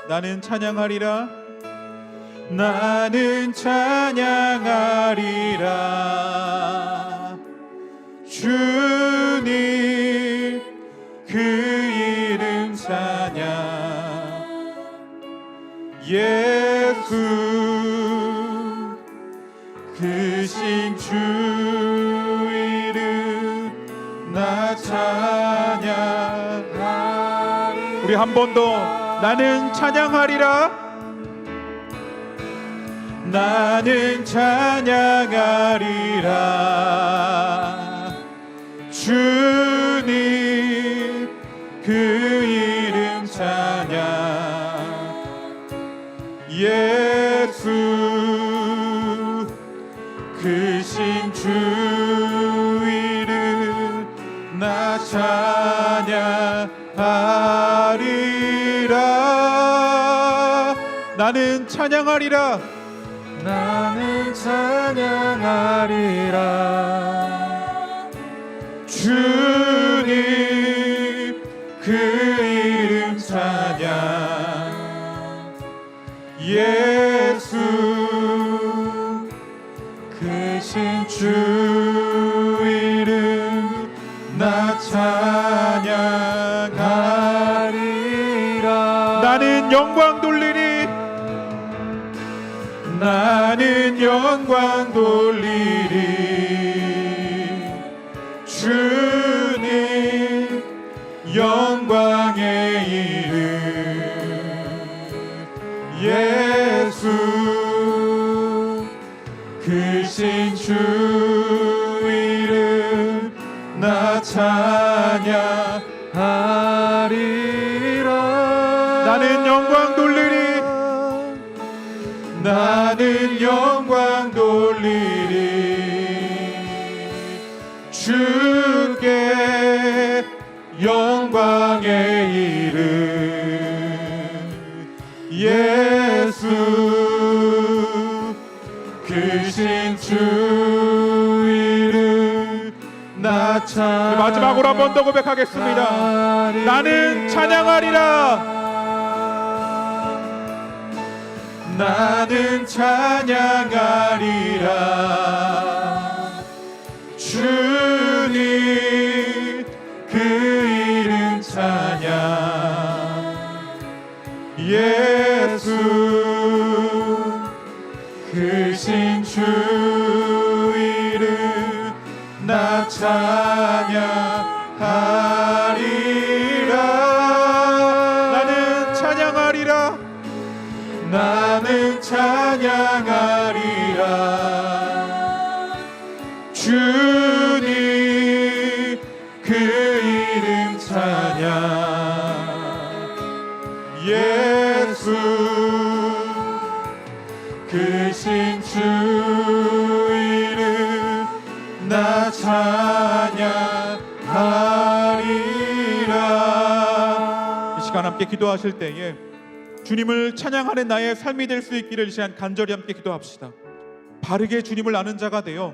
나는 찬양하리라, 나는 찬양하리라, 주님 그 이름 찬양, 예수 크신 주 이름 나 한 번 더 나는 찬양하리라. 나는 찬양하리라. 주님 그 이름 찬양. 예수 크신 주 이름 나 찬양하리라. 나는 찬양하리라. 나는 찬양하리라. 주님 그 이름 찬양. 예수 크신 주 이름 나 찬양하리라. 나는 영광 돌리리. 나는 영광 돌리리. 주님 영광의 이름. 예수 크신 주 이름 나 찬양하리라. 나는 영광 돌리리. 나는 영광 돌리리. 주께 영광의 이름. 예수 크신 주 이름 나 찬양. 마지막으로 한 번 더 고백하겠습니다. 나는 찬양하리라. 나는 찬양하리라. 주님 그 이름 찬양. 예수 크신 주 이름 나 찬양하리라. 나는 찬양하리라. 나는 찬양하리라. 주님 그 이름 찬양. 예수 크신 주 이름 나 찬양하리라. 이 시간 함께 기도하실 때에 주님을 찬양하는 나의 삶이 될 수 있기를 이 시간 간절히 함께 기도합시다. 바르게 주님을 아는 자가 되어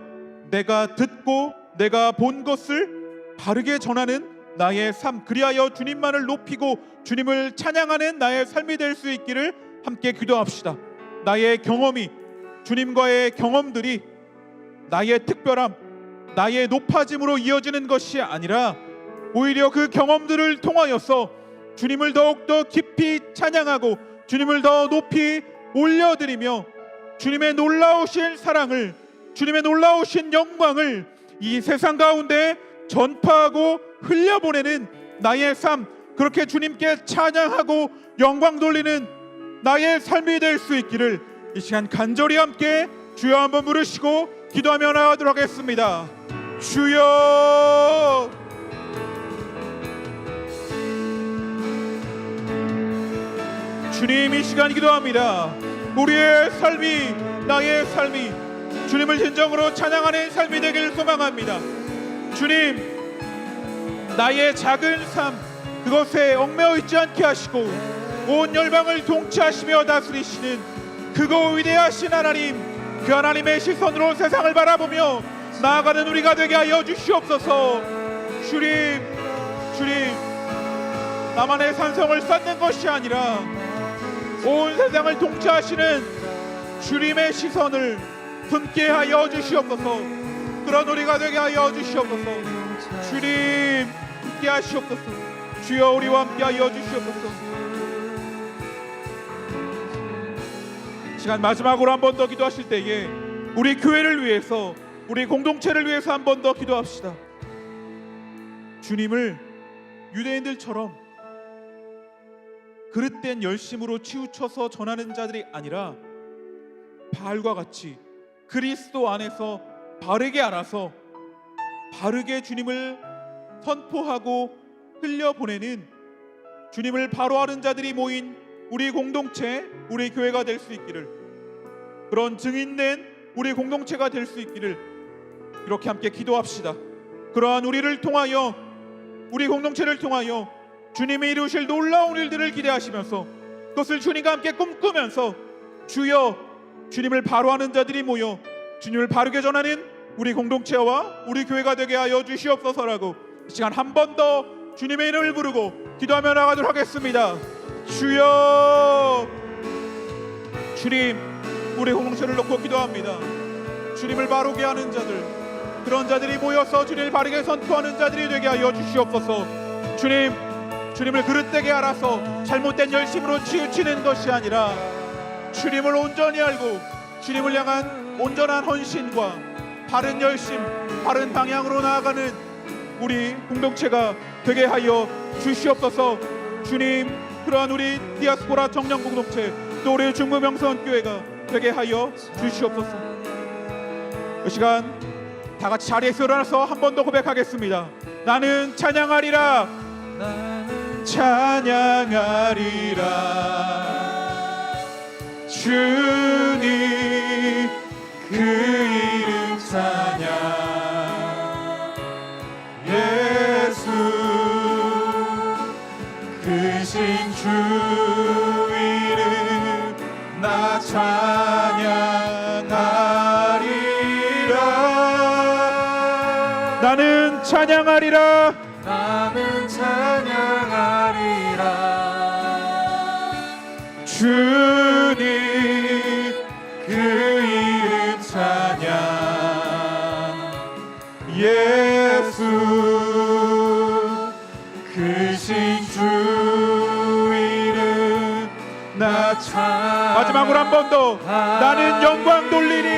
내가 듣고 내가 본 것을 바르게 전하는 나의 삶, 그리하여 주님만을 높이고 주님을 찬양하는 나의 삶이 될 수 있기를 함께 기도합시다. 나의 경험이, 주님과의 경험들이 나의 특별함, 나의 높아짐으로 이어지는 것이 아니라 오히려 그 경험들을 통하여서 주님을 더욱더 깊이 찬양하고 주님을 더 높이 올려드리며 주님의 놀라우신 사랑을, 주님의 놀라우신 영광을 이 세상 가운데 전파하고 흘려보내는 나의 삶, 그렇게 주님께 찬양하고 영광 돌리는 나의 삶이 될 수 있기를 이 시간 간절히 함께 주여 한번 부르시고 기도하며 나가도록 하겠습니다. 주여. 주님, 이 시간 기도합니다. 우리의 삶이, 나의 삶이 주님을 진정으로 찬양하는 삶이 되길 소망합니다. 주님, 나의 작은 삶 그것에 얽매여 있지 않게 하시고 온 열방을 통치하시며 다스리시는 그거 위대하신 하나님, 그 하나님의 시선으로 세상을 바라보며 나아가는 우리가 되게 하여 주시옵소서. 주님, 나만의 산성을 쌓는 것이 아니라 온 세상을 통치하시는 주님의 시선을 품게 하여 주시옵소서. 그런 우리가 되게 하여 주시옵소서. 주님 함께 하시옵소서. 주여 우리와 함께 하여 주시옵소서. 시간 마지막으로 한 번 더 기도하실 때에 우리 교회를 위해서, 우리 공동체를 위해서 한 번 더 기도합시다. 주님을 유대인들처럼 그릇된 열심으로 치우쳐서 전하는 자들이 아니라 바알과 같이 그리스도 안에서 바르게 알아서 바르게 주님을 선포하고 흘려보내는, 주님을 바로 아는 자들이 모인 우리 공동체, 우리 교회가 될 수 있기를, 그런 증인된 우리 공동체가 될 수 있기를 이렇게 함께 기도합시다. 그러한 우리를 통하여, 우리 공동체를 통하여 주님이 이루실 놀라운 일들을 기대하시면서 그것을 주님과 함께 꿈꾸면서 주여, 주님을 바로 아는 자들이 모여 주님을 바르게 전하는 우리 공동체와 우리 교회가 되게 하여 주시옵소서라고 이 시간 한 번 더 주님의 이름을 부르고 기도하며 나가도록 하겠습니다. 주여, 주님, 우리 공동체를 놓고 기도합니다. 주님을 바르게 하는 자들, 그런 자들이 모여서 주님을 바르게 선포하는 자들이 되게 하여 주시옵소서. 주님, 주님을 그릇되게 알아서 잘못된 열심으로 치우치는 것이 아니라 주님을 온전히 알고 주님을 향한 온전한 헌신과 바른 열심, 바른 방향으로 나아가는 우리 공동체가 되게 하여 주시옵소서. 주님, 그러한 우리 디아스포라 청년 공동체, 또 우리 중부 명성교회가 되게 하여 주시옵소서. 이 시간 다 같이 자리에서 일어나서 한 번 더 고백하겠습니다. 나는 찬양하리라, 찬양하리라. 주님 그 이름 찬양. 예수 크신 주 이름 나 찬양하리라. 나는 찬양하리라. 나는 찬양하리라. 주님 그 이름 찬양. 예수 크신 주 이름 나 찬양. 마지막으로 한 번 더. 나는 영광 돌리리.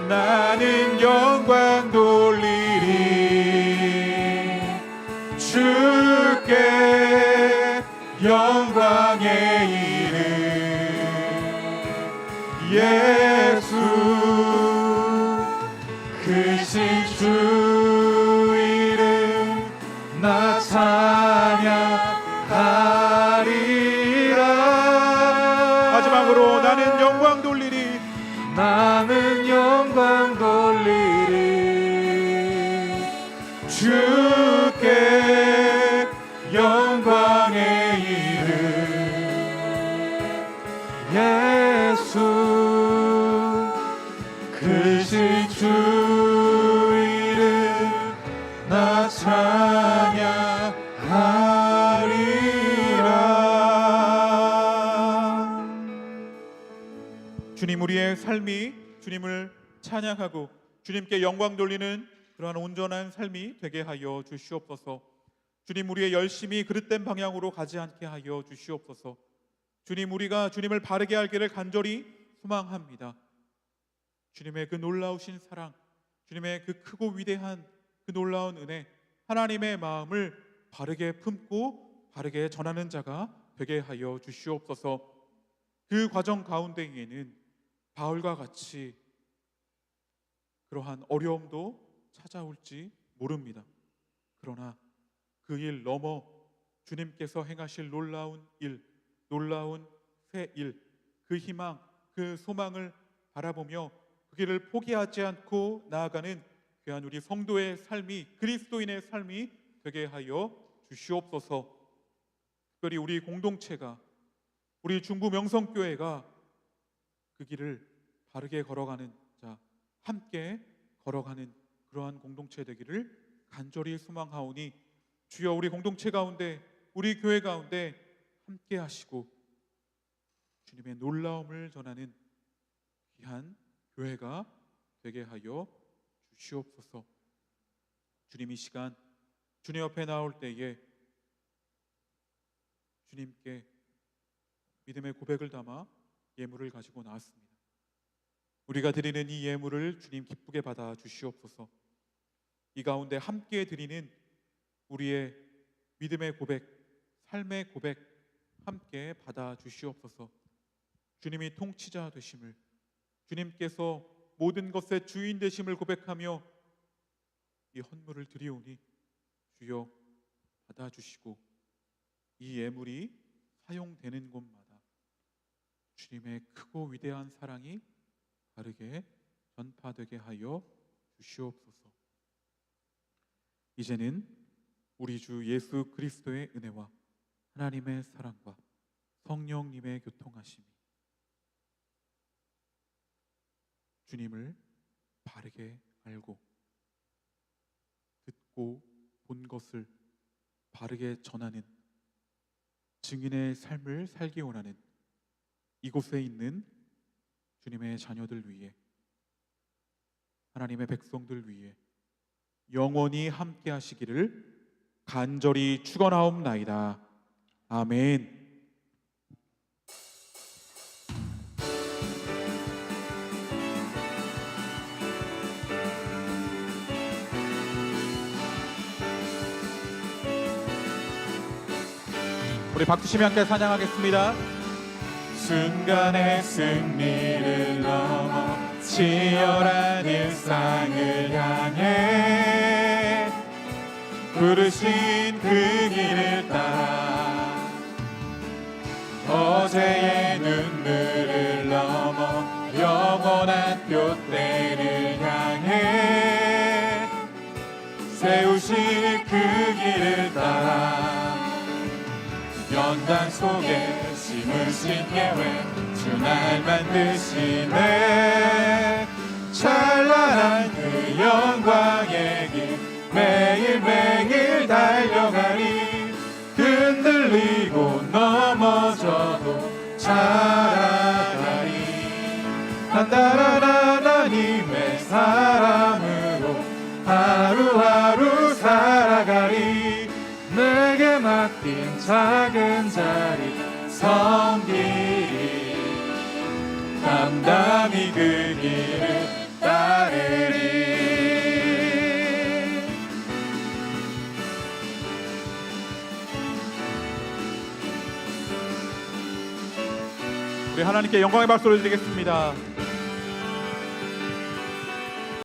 나는 영광 돌리리. 주께 영광의 이름. 예수 크신 주 이름 나 찬양하리라. 마지막으로 나는 영광 돌리리. 나는 영광 돌리리. 주께 영광의 이름. 예수 크신 주 이름 나 찬양하리라. 주님, 우리의 삶이 주님을 찬양하고 주님께 영광 돌리는 그러한 온전한 삶이 되게 하여 주시옵소서. 주님, 우리의 열심이 그릇된 방향으로 가지 않게 하여 주시옵소서. 주님, 우리가 주님을 바르게 알기를 간절히 소망합니다. 주님의 그 놀라우신 사랑, 주님의 그 크고 위대한 그 놀라운 은혜, 하나님의 마음을 바르게 품고 바르게 전하는 자가 되게 하여 주시옵소서. 그 과정 가운데에는 바울과 같이 그러한 어려움도 찾아올지 모릅니다. 그러나 그 일 넘어 주님께서 행하실 놀라운 일, 놀라운 새 일, 그 희망, 그 소망을 바라보며 그 길을 포기하지 않고 나아가는 귀한 우리 성도의 삶이, 그리스도인의 삶이 되게 하여 주시옵소서. 특별히 우리 공동체가, 우리 중부 명성교회가 그 길을 바르게 걸어가는 자, 함께 걸어가는 그러한 공동체 되기를 간절히 소망하오니 주여, 우리 공동체 가운데, 우리 교회 가운데 함께 하시고 주님의 놀라움을 전하는 귀한 교회가 되게 하여 주시옵소서. 주님, 이 시간 주님 옆에 나올 때에 주님께 믿음의 고백을 담아 예물을 가지고 나왔습니다. 우리가 드리는 이 예물을 주님 기쁘게 받아 주시옵소서. 이 가운데 함께 드리는 우리의 믿음의 고백, 삶의 고백 함께 받아 주시옵소서. 주님이 통치자 되심을, 주님께서 모든 것의 주인 되심을 고백하며 이 헌물을 드리오니 주여 받아 주시고 이 예물이 사용되는 곳마다 주님의 크고 위대한 사랑이 바르게 전파되게 하여 주시옵소서. 이제는 우리 주 예수 그리스도의 은혜와 하나님의 사랑과 성령님의 교통하심이 주님을 바르게 알고 듣고 본 것을 바르게 전하는 증인의 삶을 살기 원하는 이곳에 있는 주님의 자녀들 위해, 하나님의 백성들 위해 영원히 함께 하시기를 간절히 축원하옵나이다. 아멘. 우리 박수치며 함께 찬양하겠습니다. 순간의 승리를 넘어 치열한 일상을 향해 부르신 그 길을 따라 어제의 눈물을 넘어 영원한 돛대를 향해 세우신 그 길을 따라 연단 속에 심으신 계획 주 날 만드시네. 찬란한 그 영광의 길 매일매일 달려가리. 흔들리고 넘어져도 자라가리. 단단한 하나님의 사람으로 하루하루 살아가리. 내게 맡긴 작은 자리 섬기리. 담담히 그 길을 따르리. 우리 하나님께 영광의 박수를 드리겠습니다.